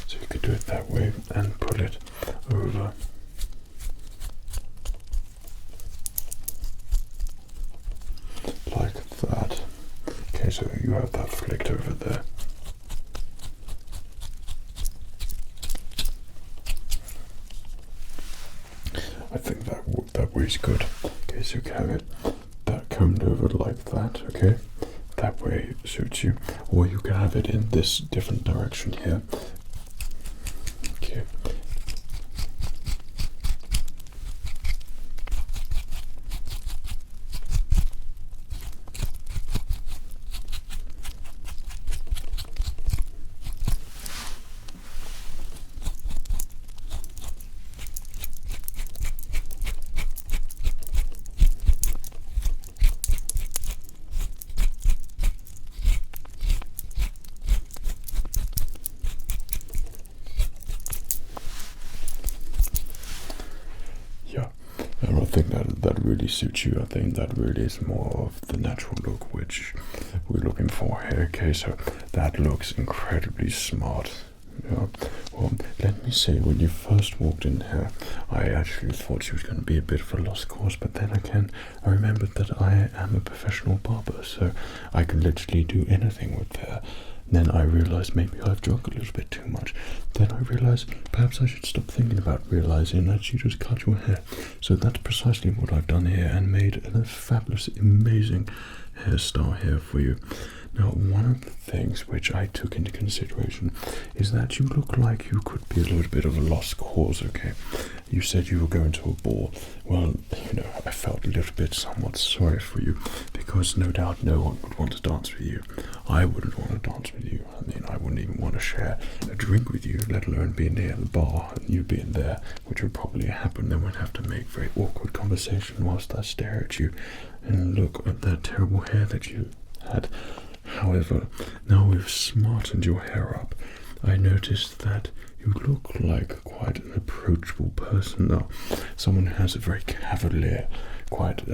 So you could do it that way and pull it over. Like that. Okay, so you have that flicked over there. I think that way is good. Okay, so you can have it that combed over like that, okay? That way suits you. Or you can have it in this different direction here. Okay. I think that really suits you. I think that really is more of the natural look which we're looking for here. Okay, so that looks incredibly smart. Yeah. Well, let me say, when you first walked in here, I actually thought she was going to be a bit of a lost cause, but then again, I remembered that I am a professional barber, so I can literally do anything with hair. Then I realized maybe I've drunk a little bit too much. Then I realized perhaps I should stop thinking about realizing that you just cut your hair. So that's precisely what I've done here, and made a fabulous, amazing hairstyle here for you. Now, one of the things which I took into consideration is that you look like you could be a little bit of a lost cause, okay? You said you were going to a ball. Well, you know, I felt a little bit somewhat sorry for you, because no doubt no one would want to dance with you. I wouldn't want to dance with you. I mean, I wouldn't even want to share a drink with you, let alone be near the bar and you being there, which would probably happen. Then we'd have to make very awkward conversation whilst I stare at you and look at that terrible hair that you had. However, now we've smartened your hair up, I noticed that you look like quite an approachable person now. Someone who has a very cavalier, quite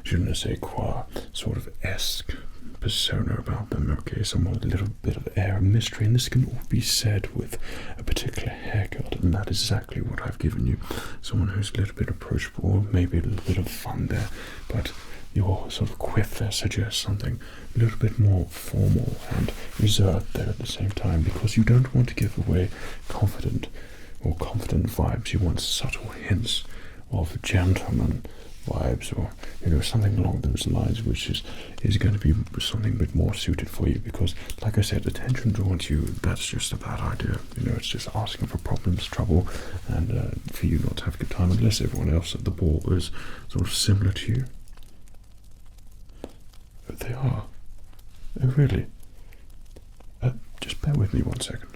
je ne sais quoi, sort of esque persona about them, okay? Someone with a little bit of air of mystery, and this can all be said with a particular haircut, and that is exactly what I've given you. Someone who's a little bit approachable, maybe a little bit of fun there, but your sort of quiff there suggests something a little bit more formal and reserved there at the same time, because you don't want to give away confident vibes. You want subtle hints of gentleman vibes, or something along those lines, which is going to be something a bit more suited for you, because like I said, attention drawn to you, that's just a bad idea. It's just asking for problems, trouble, and for you not to have a good time unless everyone else at the ball is sort of similar to you. But they are. Oh really? Just bear with me 1 second.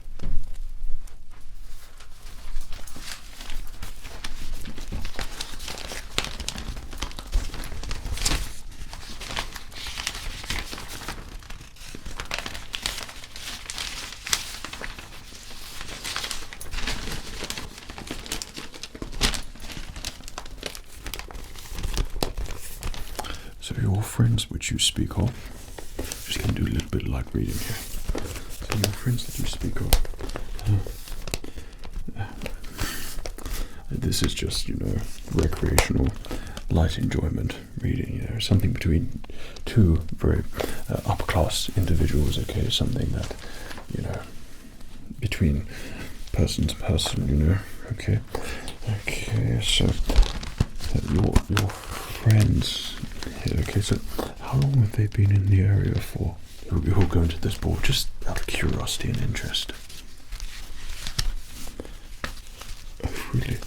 So your friends which you speak of, just going to do a little bit of light reading here. So your friends that you speak of, this is just, recreational light enjoyment reading, something between two very upper class individuals, okay, something that, between person to person, okay. Okay, so your friends here, okay, so how long have they been in the area for? Who'll go into this ball, just out of curiosity and interest. Oh, really?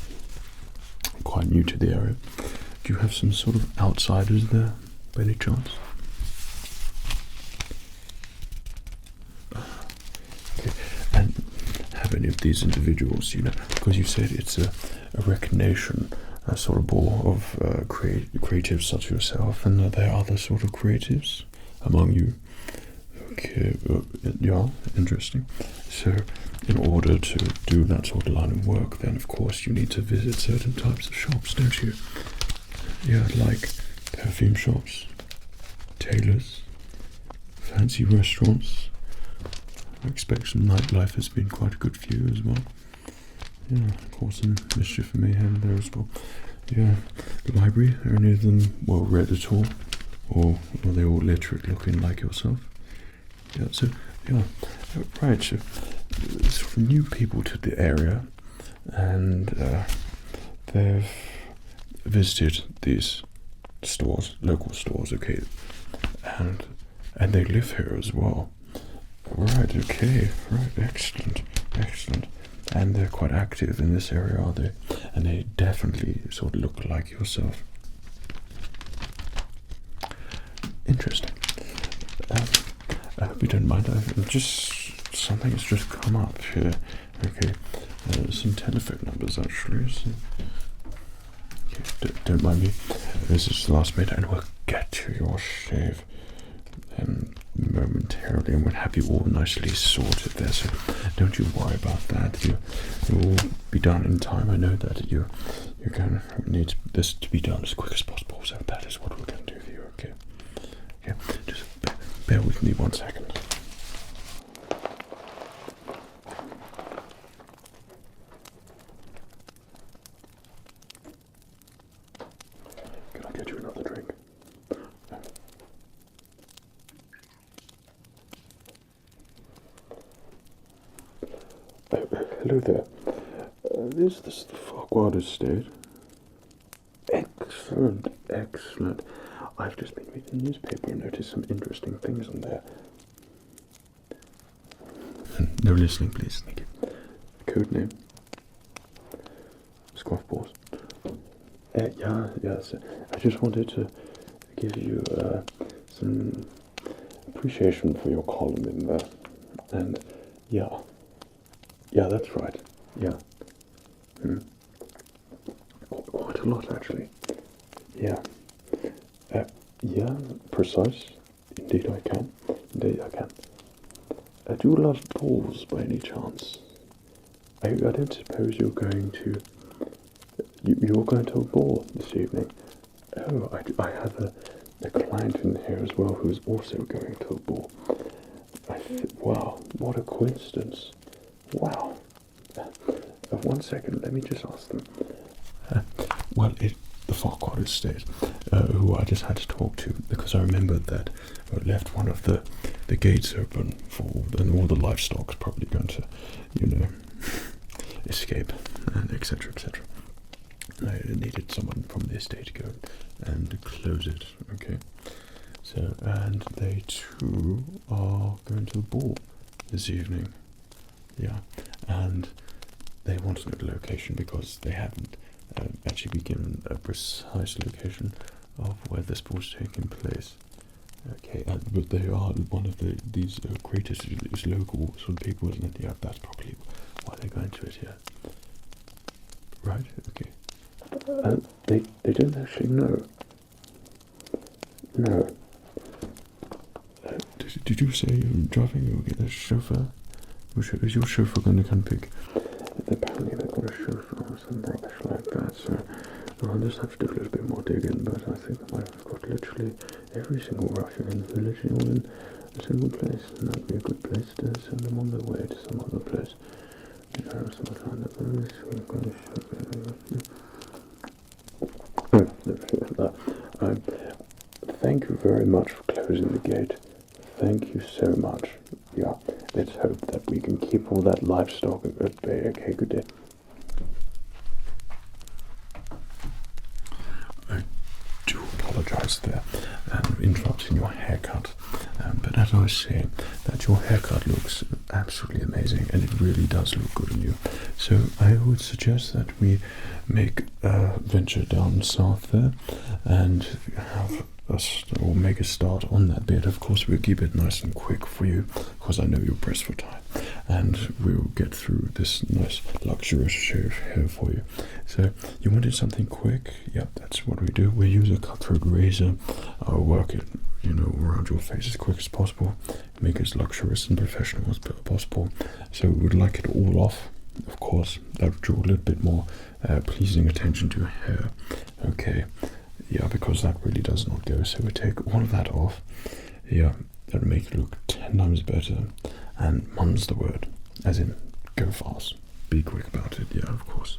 Quite new to the area. Do you have some sort of outsiders there, by any chance? Okay, and have any of these individuals, because you said it's a recognition, a sort of ball of creatives such as yourself, and are there other sort of creatives among you? Okay, yeah, interesting. So, in order to do that sort of line of work, then of course you need to visit certain types of shops, don't you? Yeah, like perfume shops, tailors, fancy restaurants. I expect some nightlife has been quite good for you as well. Yeah, of course, some mischief and mayhem there as well. Yeah, the library, are any of them well read at all? Or are they all literate looking like yourself? Yeah, so, yeah, right, so sort of new people to the area, and they've visited these stores, local stores, okay, and they live here as well. Right, okay, right, excellent, excellent. And they're quite active in this area, are they? And they definitely sort of look like yourself. Interesting. I hope you don't mind. Something has just come up here. Okay, some telephone numbers actually. So, okay, don't mind me. This is the last minute, and we'll get to your shave momentarily, and we'll have you all nicely sorted there. So don't you worry about that. It will be done in time. I know that you're going to need this to be done as quick as possible. So that is what we're going to do for you. Okay. Yeah. Just bear with me 1 second. Can I get you another drink? No. hello there. Is this the Farquhar estate? Excellent, excellent. I've just been reading the newspaper and noticed some interesting things on there. No listening, please. Thank you. Code name? Squash balls. Yes. I just wanted to give you some appreciation for your column in there. And yeah, that's right. Yeah. Quite a lot, actually. Yeah. Yeah, precise. Indeed I can. Do you love balls by any chance? I don't suppose you're going to... You're going to a ball this evening? Oh, I have a client in here as well who's also going to a ball. Wow, what a coincidence. Wow. 1 second, let me just ask them. The Farquhar estate, who I just had to talk to, because I remembered that I left one of the gates open and all the livestock's probably going to, escape, and etc. I needed someone from the estate to go and close it, okay? So, and they too are going to a ball this evening. Yeah, and they want to know the location because they haven't actually been given a precise location of where this ball's taking place. Okay, but they are one of these greatest local sort of people, isn't it? Yeah, that's probably why they're going to it. Yeah. Right. Okay. They don't actually know. No. Did you say you're driving? You'll get a chauffeur. Is your chauffeur going to come pick? Apparently they've got a chauffeur or some rubbish like that, so I'll just have to do a little bit more digging, but I think I've got literally every single Russian in the village all in a single place, and that'd be a good place to send them on their way to some other place. Thank you very much for closing the gate. Thank you so much. Yeah, let's hope that we can keep all that livestock at bay. Okay, good day. I do apologise there interrupting your haircut, but as I was saying, that your haircut looks absolutely amazing and it really does look good on you. So I would suggest that we make a venture down south there and make a start on that bit. Of course, we'll keep it nice and quick for you because I know you're pressed for time, and we'll get through this nice luxurious shave here for you. So you wanted something quick? Yep, that's what we do. We use a cutthroat razor. I'll work it, around your face as quick as possible, make it as luxurious and professional as possible. So we would like it all off. Of course, that would draw a little bit more pleasing attention to your hair. Okay. Yeah, because that really does not go. So we take all of that off. Yeah, that'll make it look 10 times better. And mum's the word, as in go fast, be quick about it. Yeah, of course.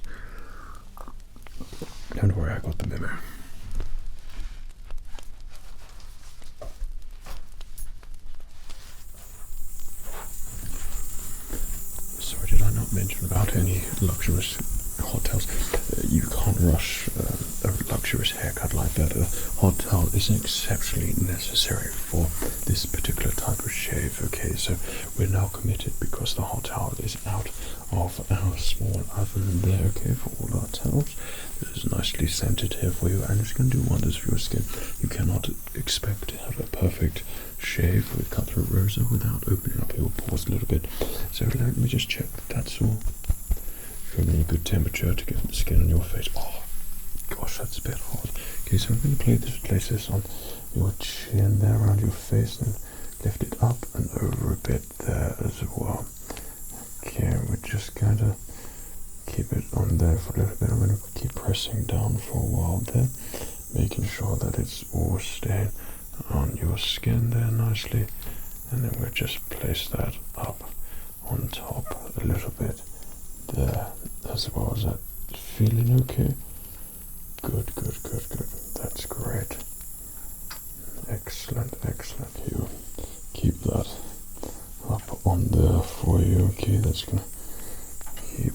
Don't worry, I got the memo. Sorry, did I not mention about any luxurious hotels? You can't rush a luxurious haircut like that. A hot towel is exceptionally necessary for this particular type of shave. Okay, so we're now committed because the hot towel is out of our small oven there. Okay, for all our towels. This is nicely scented here for you, and it's going to do wonders for your skin. You cannot expect to have a perfect shave with cutthroat razor without opening up your pores a little bit. So let me just check that that's all feeling a good temperature to get the skin on your face. Oh gosh, that's a bit hot. Okay, so I'm going to place this on your chin there, around your face, and lift it up and over a bit there as well. Okay, we're just going to keep it on there for a little bit. I'm going to keep pressing down for a while there, making sure that it's all staying on your skin there nicely, and then we'll just place that up on top a little bit there as well. Is that feeling okay? Good. That's great. Excellent. You keep that up on there for you. Okay, that's gonna keep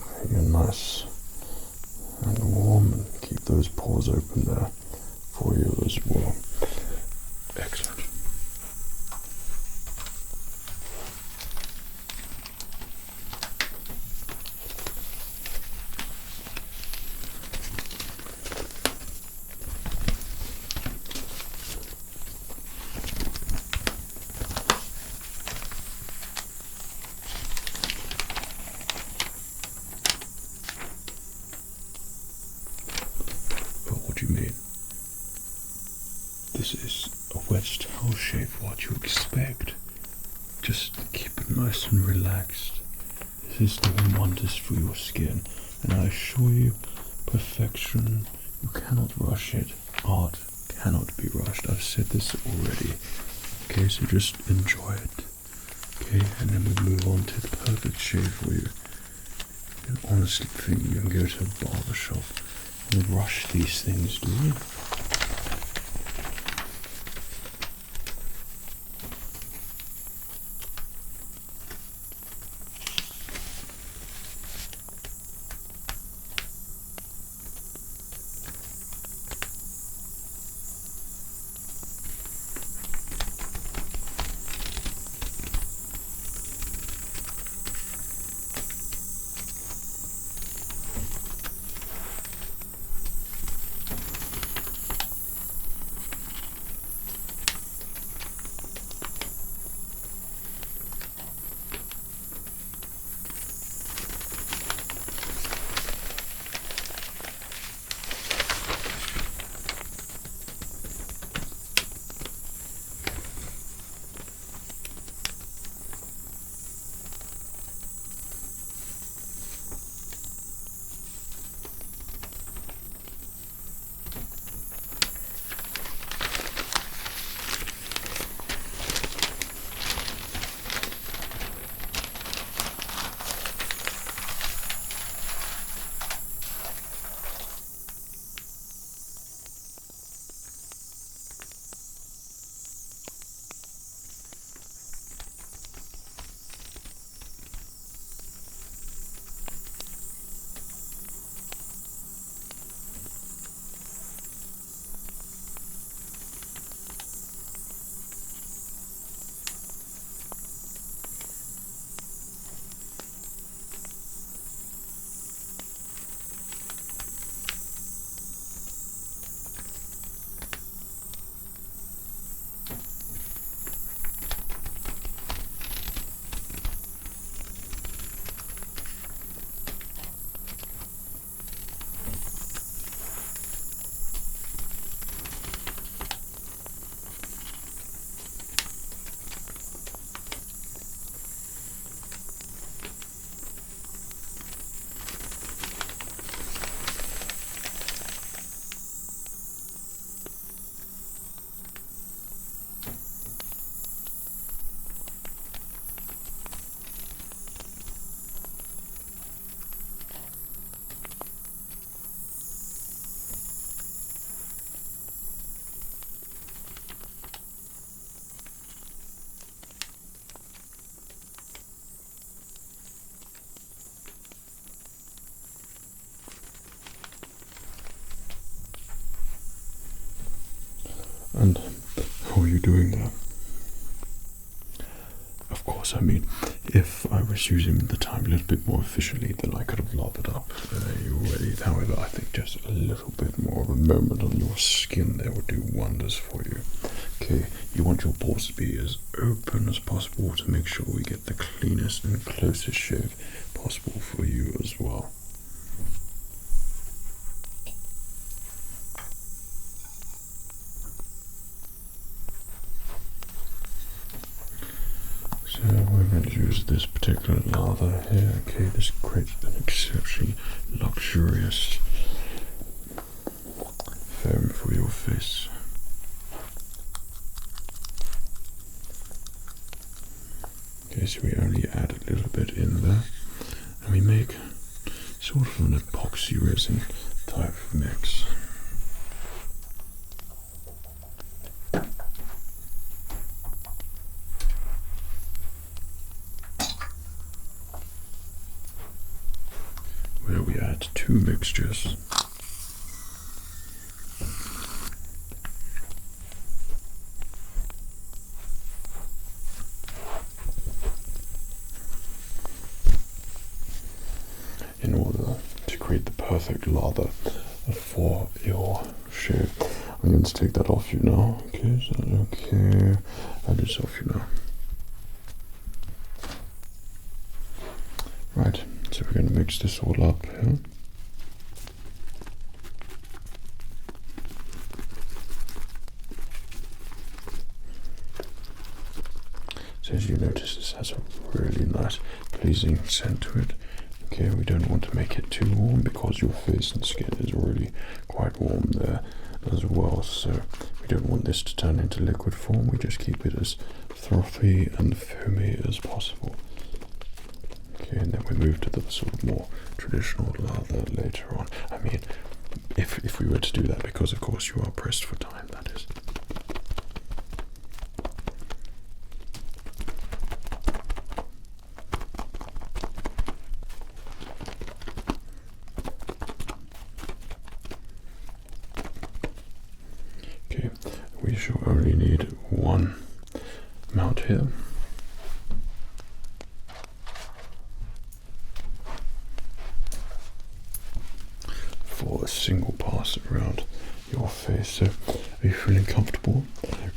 as well. Excellent. What do you mean? This is a wedge towel shape, what you expect. Just keep it nice and relaxed. This is doing wonders for your skin, and I assure you, perfection, you cannot rush it. Art cannot be rushed. I've said this already. Okay, so just enjoy it. Okay, and then we move on to the perfect shave for you. And honestly think you can go to a barbershop and rush these things, do you? And how are you doing that? Of course, I mean, if I was using the time a little bit more efficiently, then I could have lathered up you already. However, I think just a little bit more of a moment on your skin there would do wonders for you. Okay, you want your pores to be as open as possible to make sure we get the cleanest and closest shave possible for you as well. So we're going to use this particular lather here. Okay, this creates an exceptionally luxurious foam for your face. Okay, so we only add a little bit in there, and we make sort of an epoxy resin type of mix. Where we add two mixtures. perfect lather for your shave. I'm going to take that off you now. Okay, so okay. I'll do this off you now. Right, so we're going to mix this all up here. So as you notice, this has a really nice, pleasing scent to it. Okay, we don't want to make it too warm because your face and skin is already quite warm there as well. So we don't want this to turn into liquid form. We just keep it as frothy and foamy as possible. Okay, and then we move to the sort of more traditional lather later on. I mean, if we were to do that, because of course you are pressed for time, that is. Okay, we shall only need one mount here. For a single pass around your face. So are you feeling comfortable?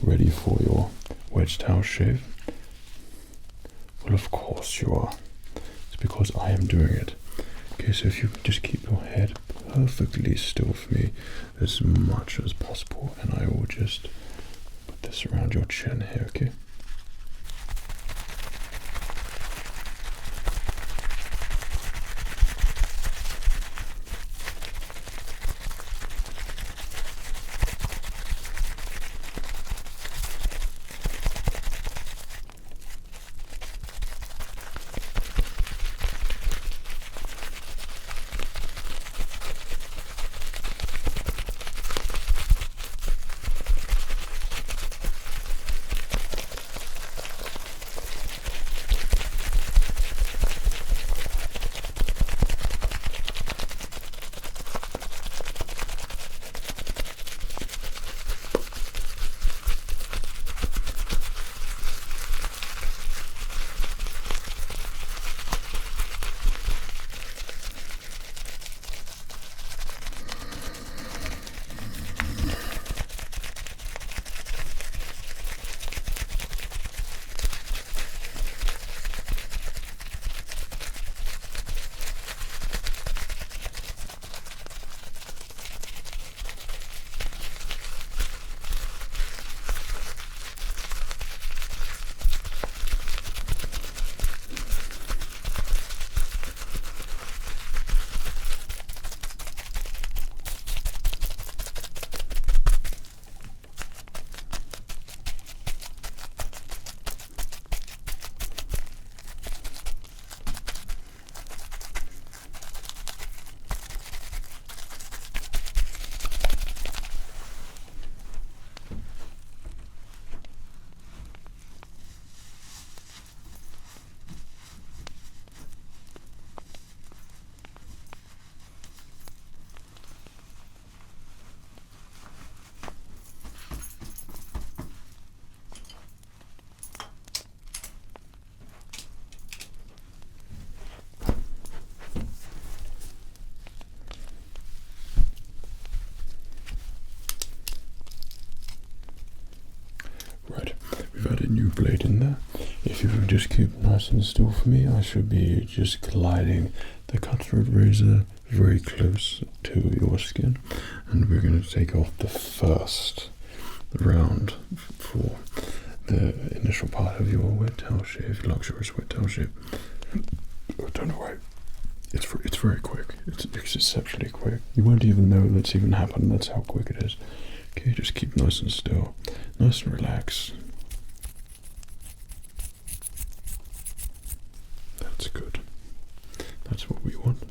Ready for your wedge towel shave? Well, of course you are. It's because I am doing it. Okay, so if you can just keep your head perfectly still for me as much as possible, and I will just put this around your chin here, okay? Right, we've added a new blade in there. If you would just keep nice and still for me, I should be just gliding the cutthroat razor very close to your skin, and we're going to take off the first round for the initial part of your wet towel shave, luxurious wet towel shave. Oh, don't know why. It's very quick. It's exceptionally quick. You won't even know that's even happened. That's how quick it is. Okay, just keep nice and still, nice and relaxed. That's good. That's what we want.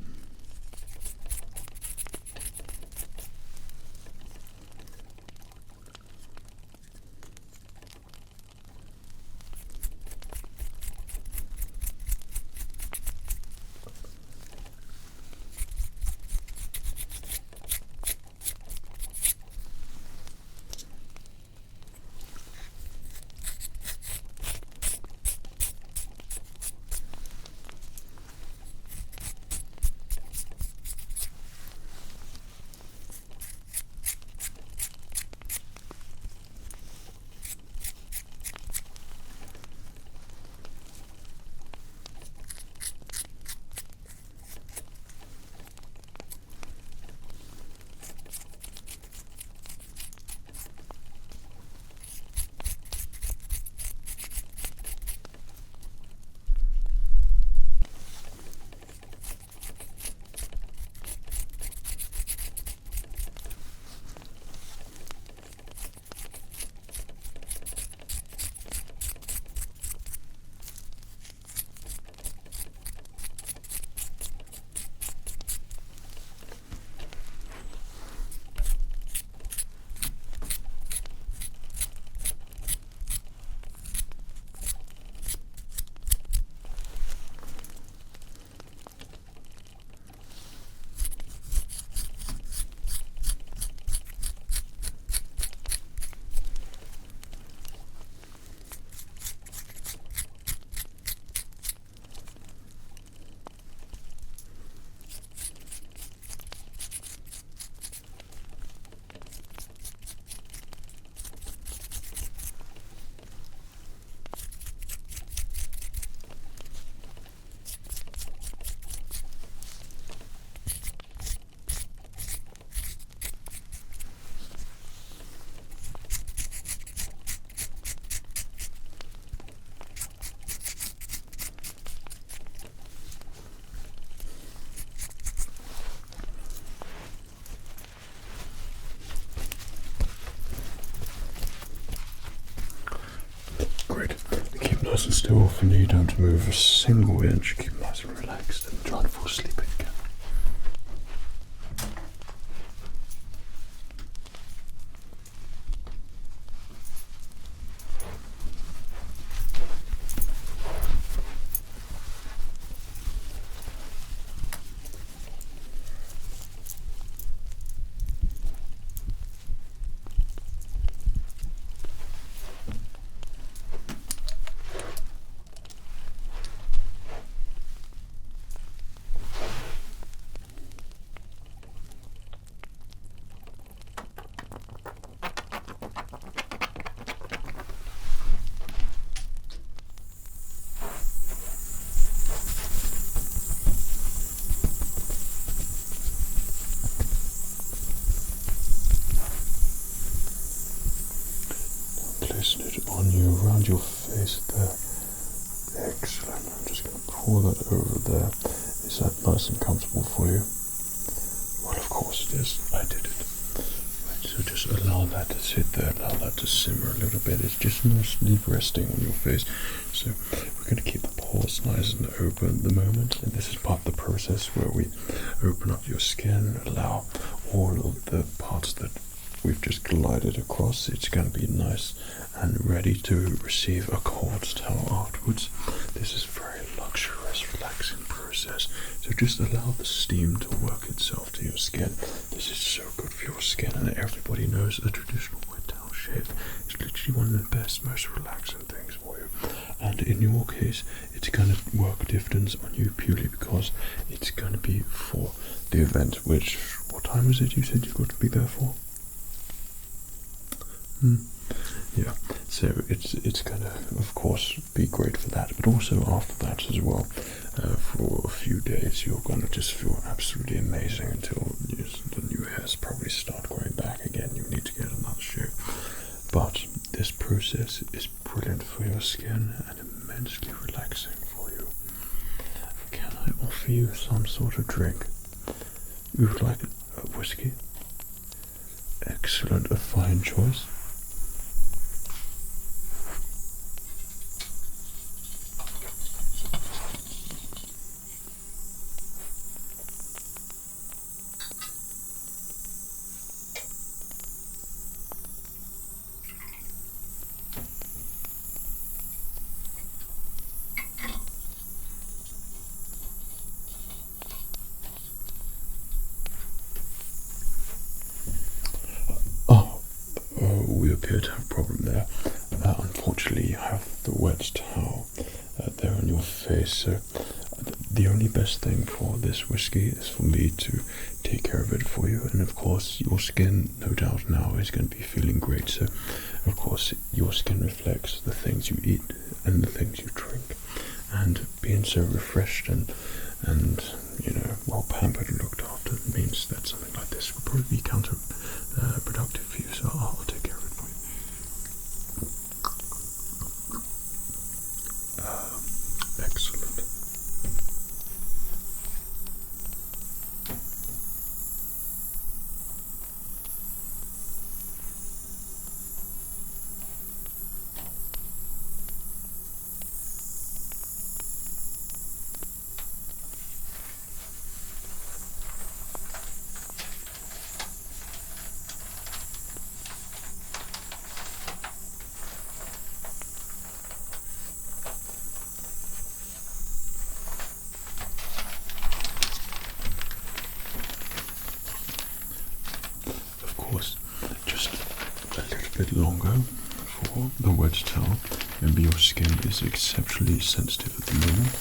Nice and still for me, don't move a single inch, keep nice and relaxed and try to fall asleep again. Placing it on you, around your face there. Excellent. I'm just going to pour that over there. Is that nice and comfortable for you? Well, of course it is. I did it. Right, so just allow that to sit there, allow that to simmer a little bit. It's just mostly resting on your face. So we're going to keep the pores nice and open at the moment. And this is part of the process where we open up your skin, allow all of the parts that we've just glided across. It's going to be nice and ready to receive a cold towel afterwards. This is a very luxurious, relaxing process. So just allow the steam to work itself to your skin. This is so good for your skin, and everybody knows a traditional wet towel shave is literally one of the best, most relaxing things for you. And in your case, it's going to work dividends on you purely because it's going to be for the event. Which, what time is it you said you've got to be there for? Yeah, so it's gonna, of course, be great for that, but also after that as well. For a few days, you're gonna just feel absolutely amazing until the new hairs probably start growing back again. You need to get another shave. But this process is brilliant for your skin and immensely relaxing for you. Can I offer you some sort of drink? You would like a whiskey? Excellent, a fine choice. We appear to have a problem there. Unfortunately, you have the wet towel there on your face, so the only best thing for this whiskey is for me to take care of it for you. And of course, your skin, no doubt now, is going to be feeling great. So, of course, your skin reflects the things you eat and the things you drink. And being so refreshed and well pampered and looked after means that something like this would probably be counterproductive for you. So I'll take care of it for you. Excellent. Just a little bit longer for the wet towel. Maybe your skin is exceptionally sensitive at the moment,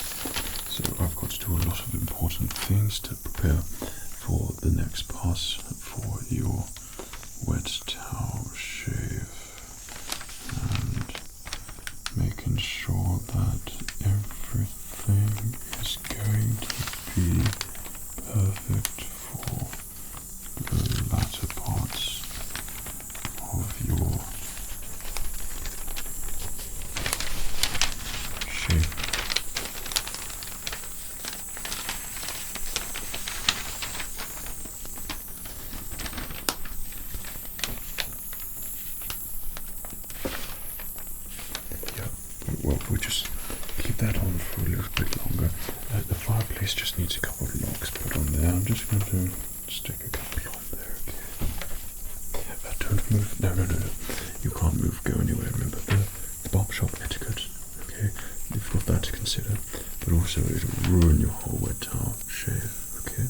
so I've got to do a lot of important things to prepare for the next pass for your wet towel shave, and making sure that everything is going to be perfect for the latter parts of your shape. Yeah, well, we'll just keep that on for a little bit longer. The fireplace just needs a couple of logs put on there. I'm just going to stick a couple on there, okay? Don't move. No. You can't move. Go anywhere. Remember the barbershop etiquette, okay? You've got that to consider. But also, it'll ruin your whole wet towel shave, okay?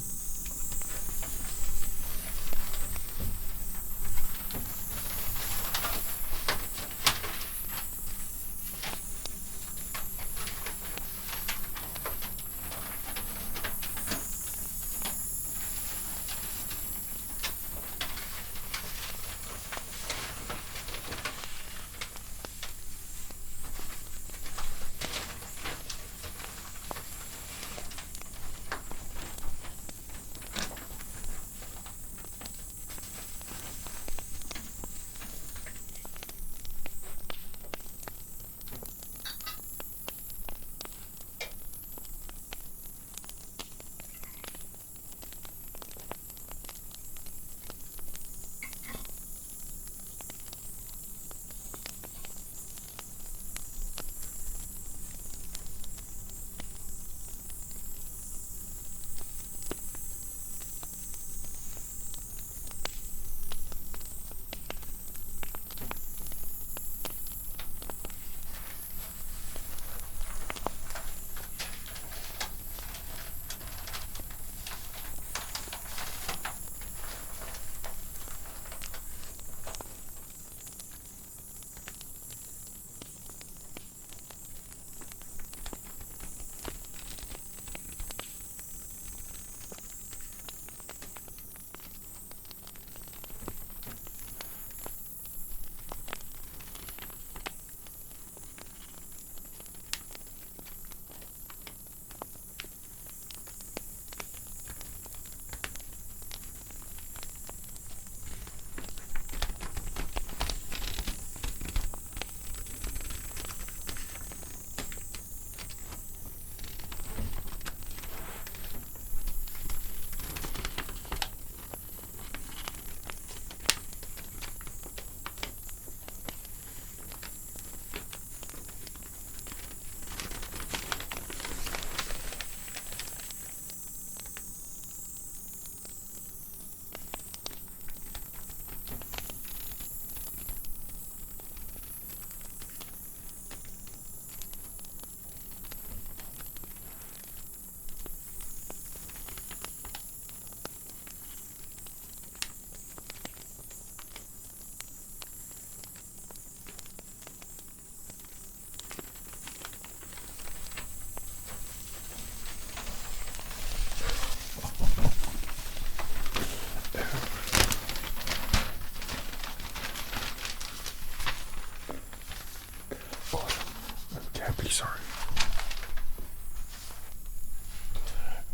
Sorry.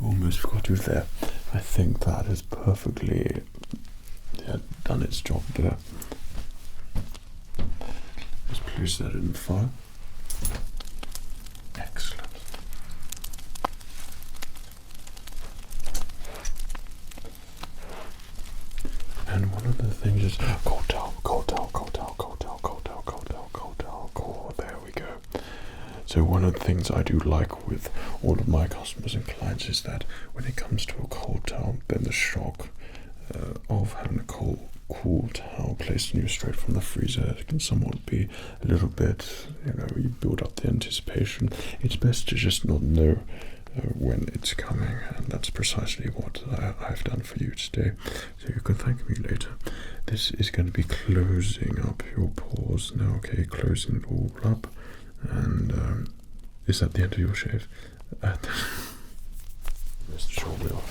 Almost forgot you there. I think that has perfectly done its job there. Just place that in the fire. Excellent. And one of the things is cold towel. There we go. So one of the things I do like with all of my customers and clients is that when it comes to a cold towel, then the shock of having a cool towel placed on you straight from the freezer can somewhat be a little bit, you build up the anticipation. It's best to just not know when it's coming, and that's precisely what I've done for you today. So you can thank me later. This is going to be closing up your pores now, okay? Closing it all up. And is that the end of your shave? Mr. Shaw, we'll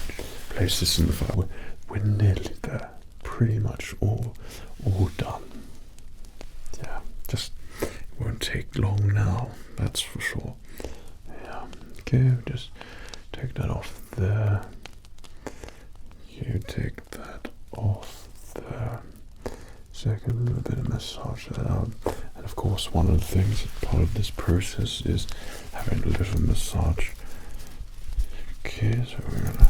place this in the fire. We're nearly there. Pretty much all done. Yeah, just it won't take long now, that's for sure. Yeah, okay, just take that off there. You take that off there. Second, a little bit of massage that out. And of course, one of the things, part of this process is having a little massage. Okay, so we're gonna,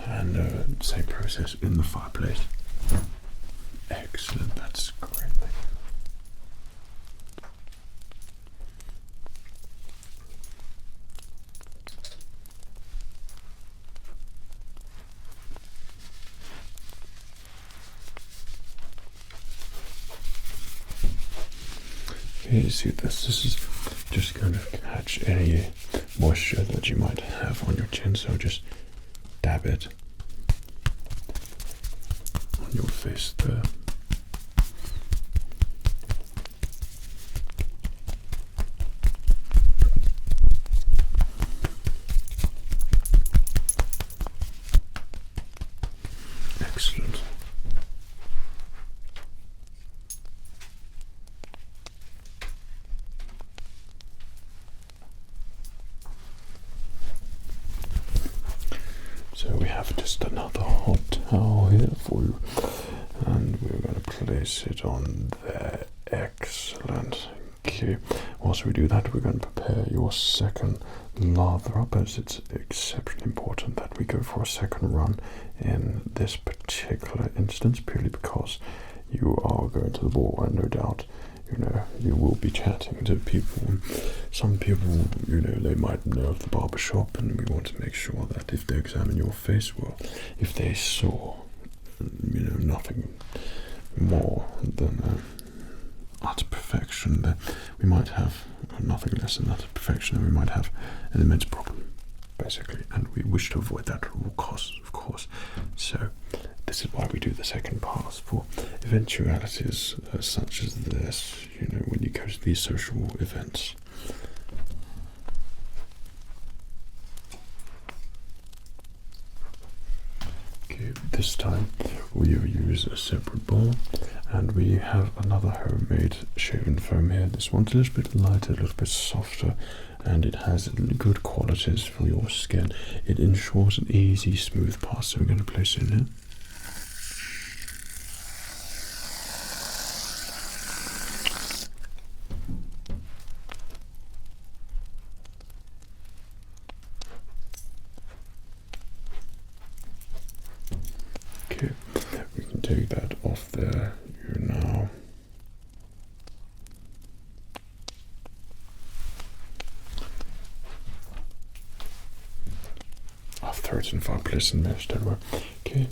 and same process in the fireplace. Excellent, that's great. Okay, see this. This is just going to catch any moisture that you might have on your chin. So just dab it on your face there. Excellent. So we have just another hot towel here for you, and we're going to place it on there. Excellent. Okay. Whilst we do that, we're going to prepare your second lather up, as it's exceptionally important that we go for a second run in this particular instance, purely because you are going to the ball, and no doubt, you know, you will be chatting to people. Some people, you know, they might know of the barbershop, and we want to make sure that if they examine your face, well, if they saw, you know, nothing more than utter perfection, then we might have nothing less than utter perfection, and we might have an immense problem, basically, and we wish to avoid that at all costs, of course. So this is why we do the second pass, for eventualities such as this, you know, when you go to these social events. Okay, this time we use a separate bowl, and we have another homemade shaving foam here. This one's a little bit lighter, a little bit softer, and it has good qualities for your skin. It ensures an easy, smooth pass. So we're going to place it in here. Okay, we can take that off there. You now. I'll throw it in fireplace and mesh, don't worry. Okay.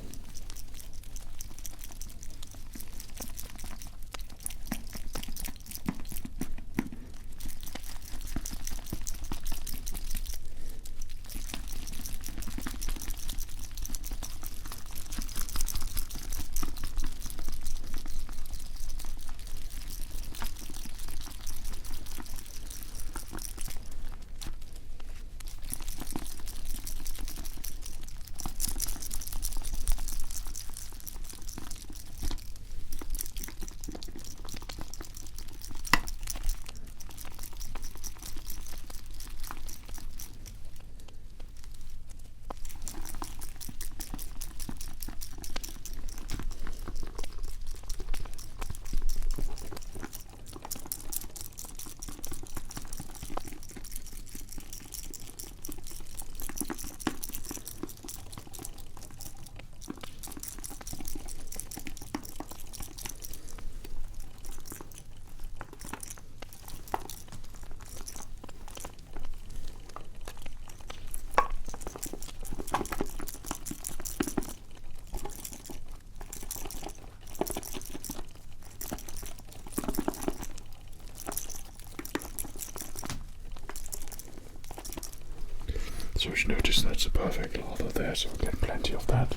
So as you notice, that's a perfect lather there, so we'll get plenty of that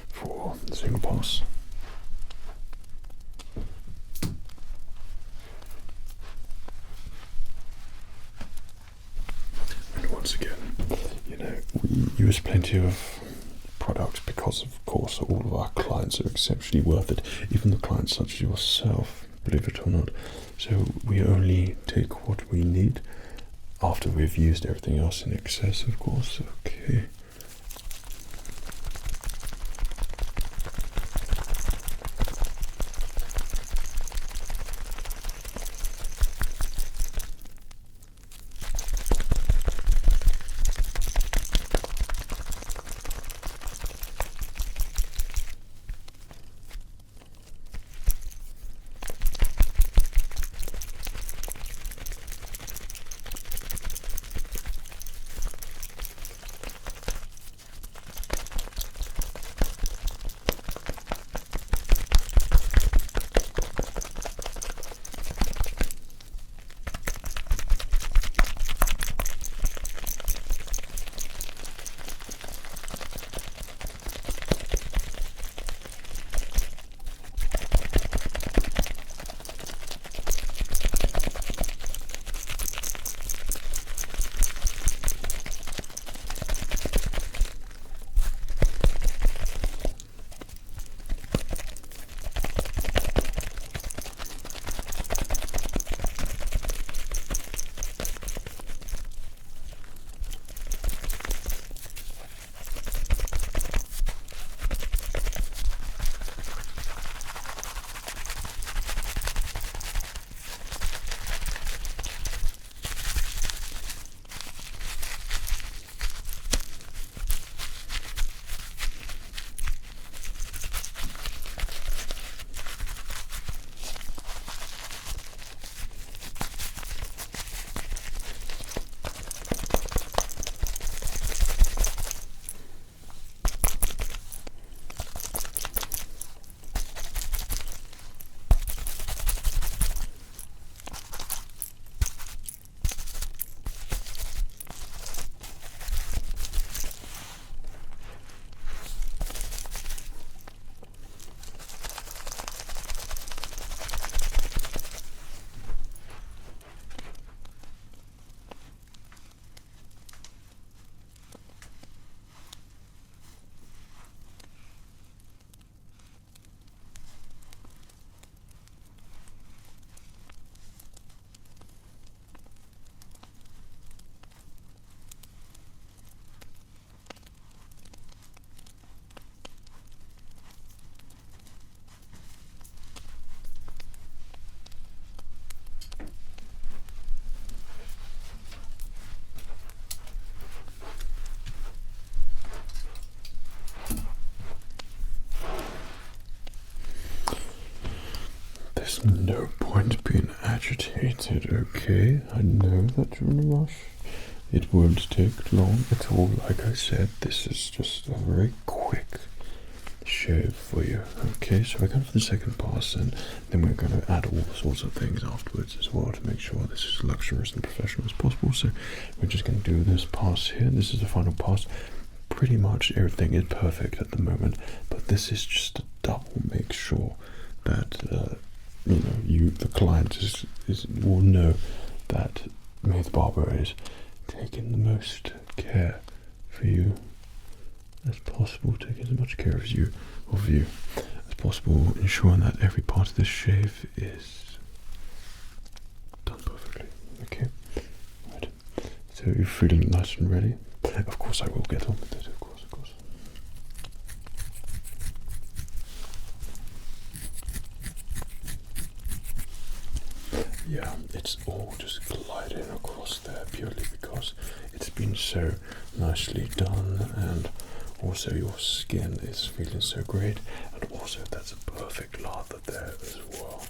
for the single pass. And once again, you know, we use plenty of products because, of course, all of our clients are exceptionally worth it, even the clients such as yourself, believe it or not. So we only take what we need after we've used everything else in excess, of course. Okay. There's no point being agitated, okay? I know that you're in a rush. It won't take long at all. Like I said, this is just a very quick shave for you. Okay, so we're going for the second pass, and then we're going to add all sorts of things afterwards as well to make sure this is as luxurious and professional as possible. So we're just going to do this pass here. This is the final pass. Pretty much everything is perfect at the moment, but this is just to double make sure that the client will know that me the barber is taking the most care for you as possible, taking as much care of you as possible, ensuring that every part of this shave is done perfectly. Okay, right. So you're feeling nice and ready. Of course, I will get on with it. Of course, of course. Yeah, it's all just gliding across there purely because it's been so nicely done, and also your skin is feeling so great, and also that's a perfect lather there as well.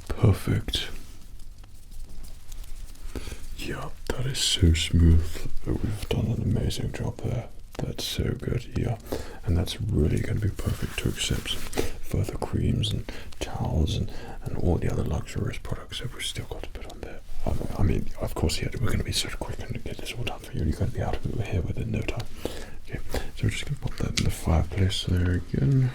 Perfect. Yeah, that is so smooth. We've done an amazing job there. That's so good, yeah. And that's really going to be perfect to accept further creams and towels and all the other luxurious products that we've still got to put on there. I mean, of course, yeah, we're going to be so quick and get this all done for you. You're going to be out of here within no time. Okay, so we're just going to pop that in the fireplace there again.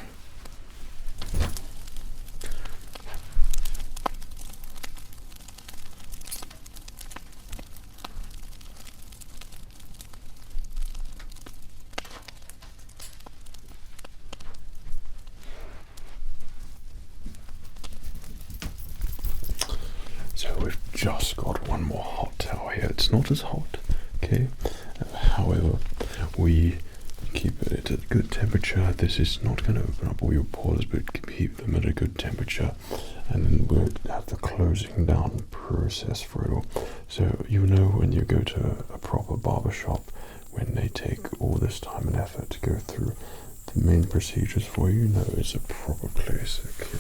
So we've just got one more hot towel here. It's not as hot, okay? However, we keep it at a good temperature. This is not going to open up all your pores, but keep them at a good temperature. And then we'll have the closing down process for you. So you know when you go to a proper barbershop, when they take all this time and effort to go through the main procedures for you, you know it's a proper place. Okay.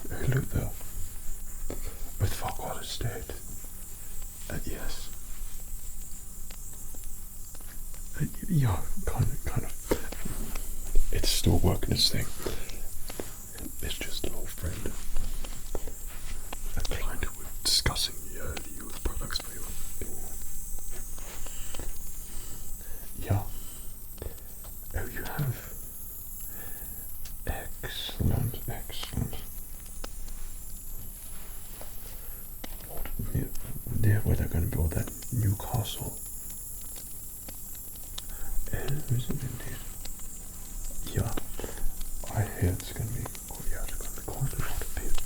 Hey, look there. With fuck what estate. Yes. Yeah, kind of. It's still working its thing. It's just an old friend. A client who we're discussing the youth products for you. Yeah. Oh, you have. Excellent, excellent. Yeah, where they're going to build that new castle. Is it indeed? Yeah, I hear it's going to be. Oh, yeah, it's going to be quite a lot of people.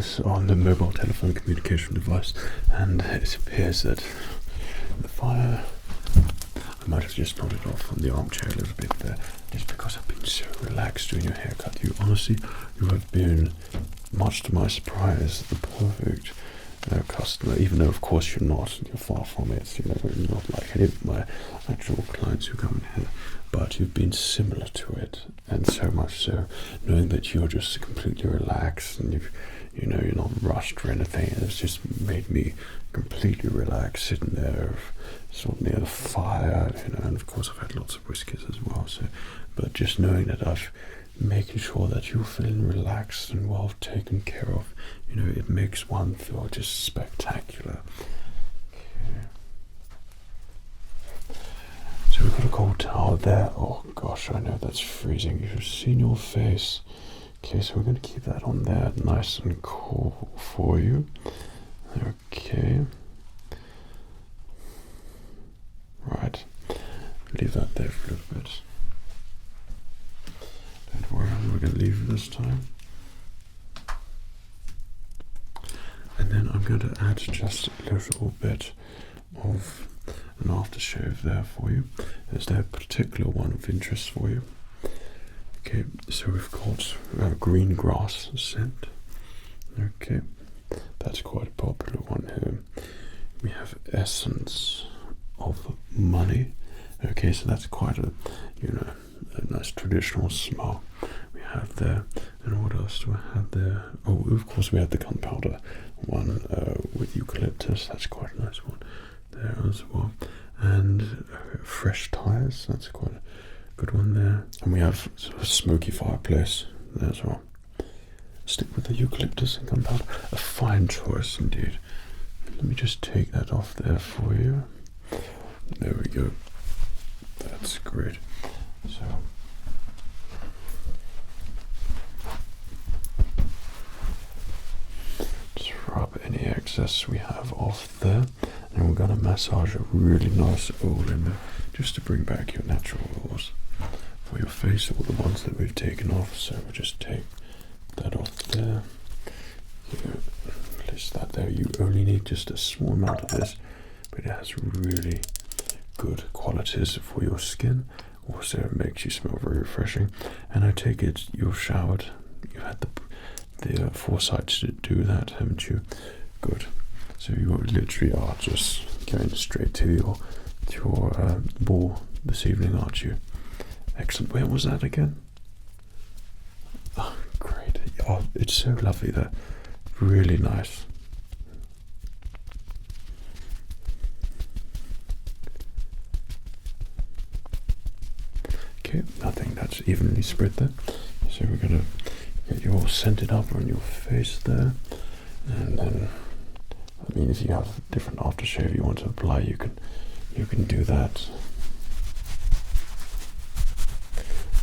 was on the mobile telephone communication device, and it appears that the fire, I might have just nodded off on the armchair a little bit there, just because I've been so relaxed doing your haircut. You honestly, you have been, much to my surprise, the perfect customer, even though of course you're not, you're far from it, you know, you're not like any of my actual clients who come in here, but you've been similar to it, and so much so, knowing that you're just completely relaxed and you know, you're not rushed or anything. It's just made me completely relaxed, sitting there sort of near the fire, you know, and of course I've had lots of whiskies as well, so, but just knowing that I've making sure that you're feeling relaxed and well taken care of, you know, it makes one feel just spectacular. Okay. So we've got a cold towel there. Oh gosh, I know that's freezing. You should have seen your face. Okay, so we're going to keep that on there nice and cool for you. Okay. Right. Leave that there for a little bit. Don't worry, we're going to leave it this time. And then I'm going to add just a little bit of an aftershave there for you. Is there a particular one of interest for you? Okay, so we've got green grass scent. Okay, that's quite a popular one here. We have essence of money. Okay, so that's quite a, you know, a nice traditional smell we have there. And what else do I have there? Oh, of course we have the gunpowder one with eucalyptus. That's quite a nice one there as well. And fresh tires. That's quite a good one there. And we have sort of smoky fireplace there as well. Stick with the eucalyptus and gunpowder. A fine choice indeed. Let me just take that off there for you. There we go. That's great. So just rub any excess we have off there, and we're going to massage a really nice oil in there just to bring back your natural oils for your face, all the ones that we've taken off. So we'll just take that off there. Place that there. You only need just a small amount of this, but it has really good qualities for your skin. Also, it makes you smell very refreshing. And I take it you've showered. You had the foresight to do that, haven't you? Good. So you literally are just going straight to your ball this evening, aren't you? Excellent. Where was that again? Oh, great. Oh, it's so lovely there. Really nice. Okay, I think that's evenly spread there. So we're going to get you all scented up on your face there. And then, I mean, if you have different aftershave you want to apply, you can do that.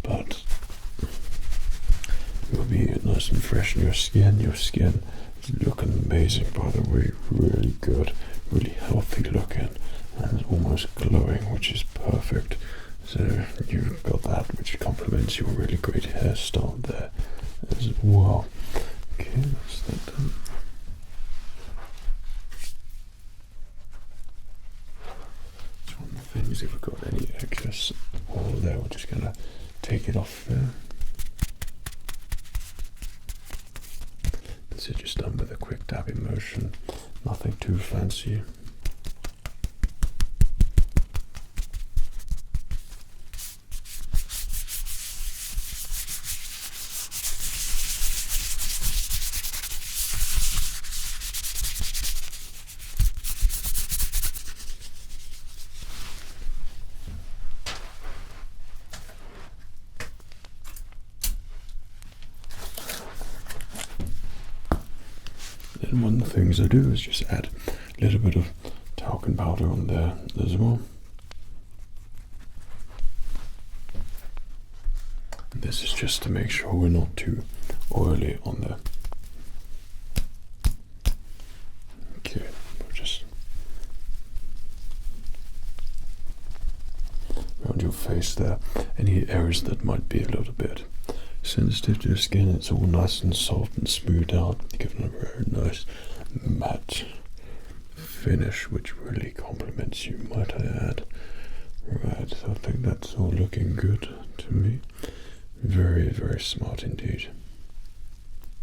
But you'll be nice and fresh in your skin. Your skin is looking amazing, by the way. Really good, really healthy looking, and almost glowing, which is perfect. So you've got that, which complements your really great hairstyle there as well. Okay, that's that done. So one of the things, if we've got any excess oil there, we're just going to take it off there. This is just done with a quick dabbing motion, nothing too fancy. And one of the things I do is just add a little bit of talcum powder on there as well. And this is just to make sure we're not too oily on there. Okay, we'll just around your face there, any areas that might be a little bit sensitive to your skin. It's all nice and soft and smoothed out, giving a very nice matte finish, which really compliments you, might I add. Right, so I think that's all looking good to me. Very, very smart indeed.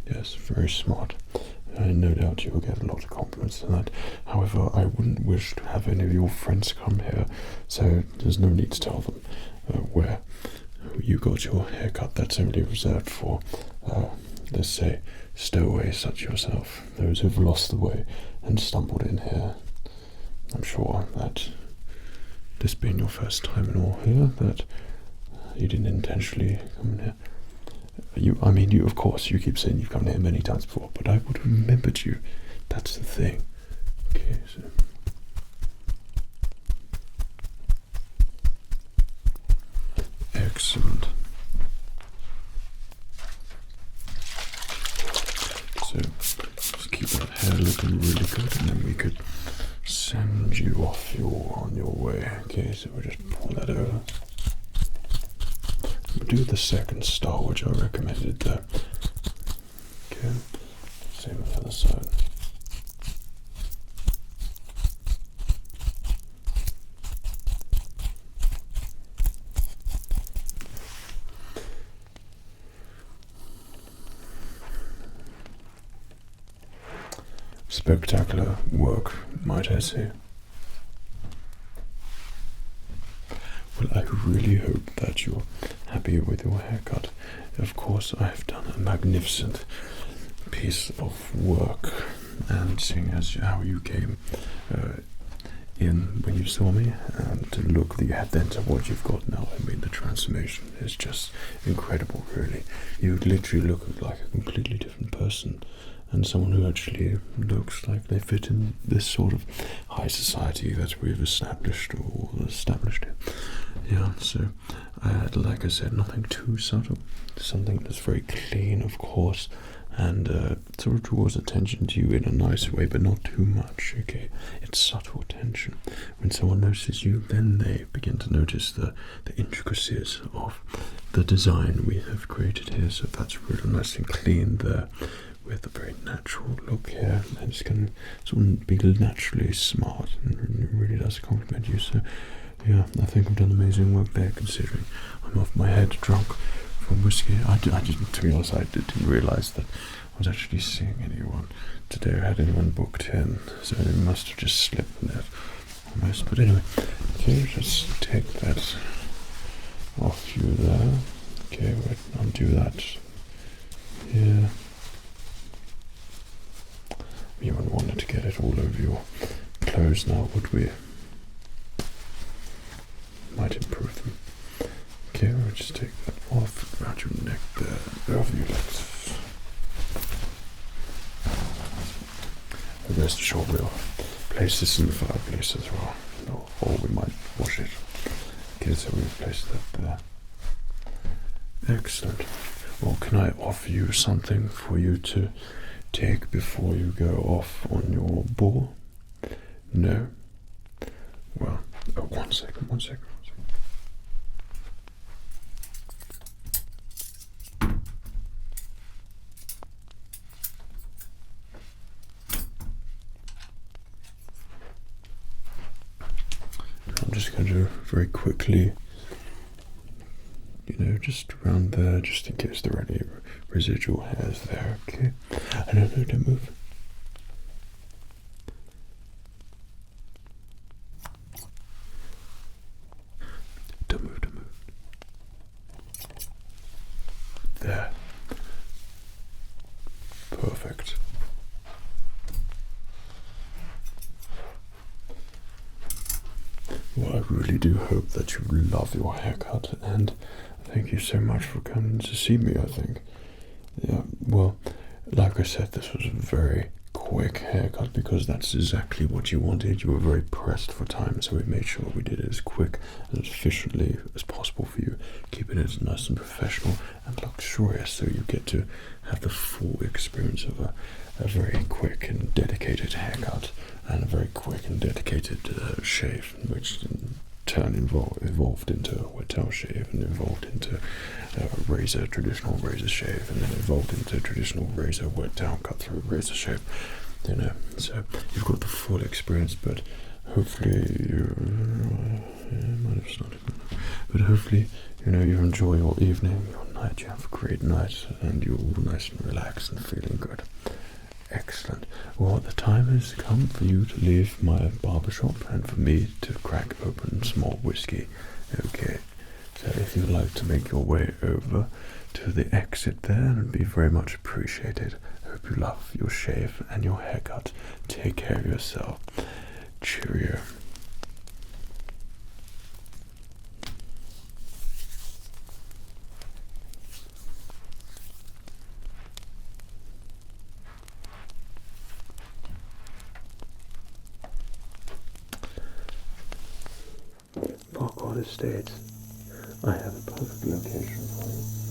Yes, very smart. No doubt you'll get a lot of compliments on that. However, I wouldn't wish to have any of your friends come here, so there's no need to tell them where you got your haircut. That's only reserved for, let's say, stowaways such yourself, those who've lost the way and stumbled in here. I'm sure that this being your first time in all here, that you didn't intentionally come in here. I mean, you, of course, you keep saying you've come here many times before, but I would have remembered you. That's the thing. Okay, so. Excellent. So, just keep that hair looking really good, and then we could send you off on your way. Okay, so we'll just pull that over. We'll do the second style, which I recommended there. Okay, same on the other side. Spectacular work, might I say. Well, I really hope that you're happy with your haircut. Of course, I've done a magnificent piece of work, and seeing as how you came in when you saw me, and the look that you had then to what you've got now, I mean, the transformation is just incredible, really. You literally look like a completely different person, and someone who actually looks like they fit in this sort of high society that we've established here. Yeah, so like I said, nothing too subtle, something that's very clean, of course, and sort of draws attention to you in a nice way, but not too much. Okay, it's subtle attention. When someone notices you, then they begin to notice the intricacies of the design we have created here. So that's really nice and clean there, with a very natural look here, and it's going to sort of be naturally smart, and it really does compliment you. So yeah, I think I've done amazing work there, considering I'm off my head drunk from whiskey. I didn't, to be honest, I didn't realise that I was actually seeing anyone today, or had anyone booked in, so it must have just slipped in there almost. But anyway, okay, just take that off you there. Okay, we'll undo that here. We wouldn't want to get it all over your clothes now, would we? Might improve them. Okay, we'll just take that off around your neck there, over your legs. And rest assured we'll place this in the fireplace as well, or we might wash it. Okay, so we've placed that there. Excellent. Well, can I offer you something for you to take before you go off on your ball? No? Well, one second. I'm just going to very quickly, just around there, just in case there are any residual hairs there, okay? I don't know, don't move. Don't move. There. Perfect. Well, I really do hope that you love your haircut, and thank you so much for coming to see me, I think. Yeah, well, like I said, this was a very quick haircut because that's exactly what you wanted. You were very pressed for time, so we made sure we did it as quick and as efficiently as possible for you, keeping it nice and professional and luxurious, so you get to have the full experience of a very quick and dedicated haircut and a very quick and dedicated shave, which evolved into a wet towel shave, and evolved into razor, traditional razor shave, and then evolved into traditional razor, wet towel, cut through razor shave. You know, so you've got the full experience, but hopefully you might have started, but hopefully you enjoy your evening, your night. You have a great night, and you're all nice and relaxed and feeling good. Excellent. Well, the time has come for you to leave my barbershop and for me to crack open some more whiskey. Okay, so if you'd like to make your way over to the exit there, it would be very much appreciated. I hope you love your shave and your haircut. Take care of yourself. Cheerio. Park Estate. I have a perfect location for you.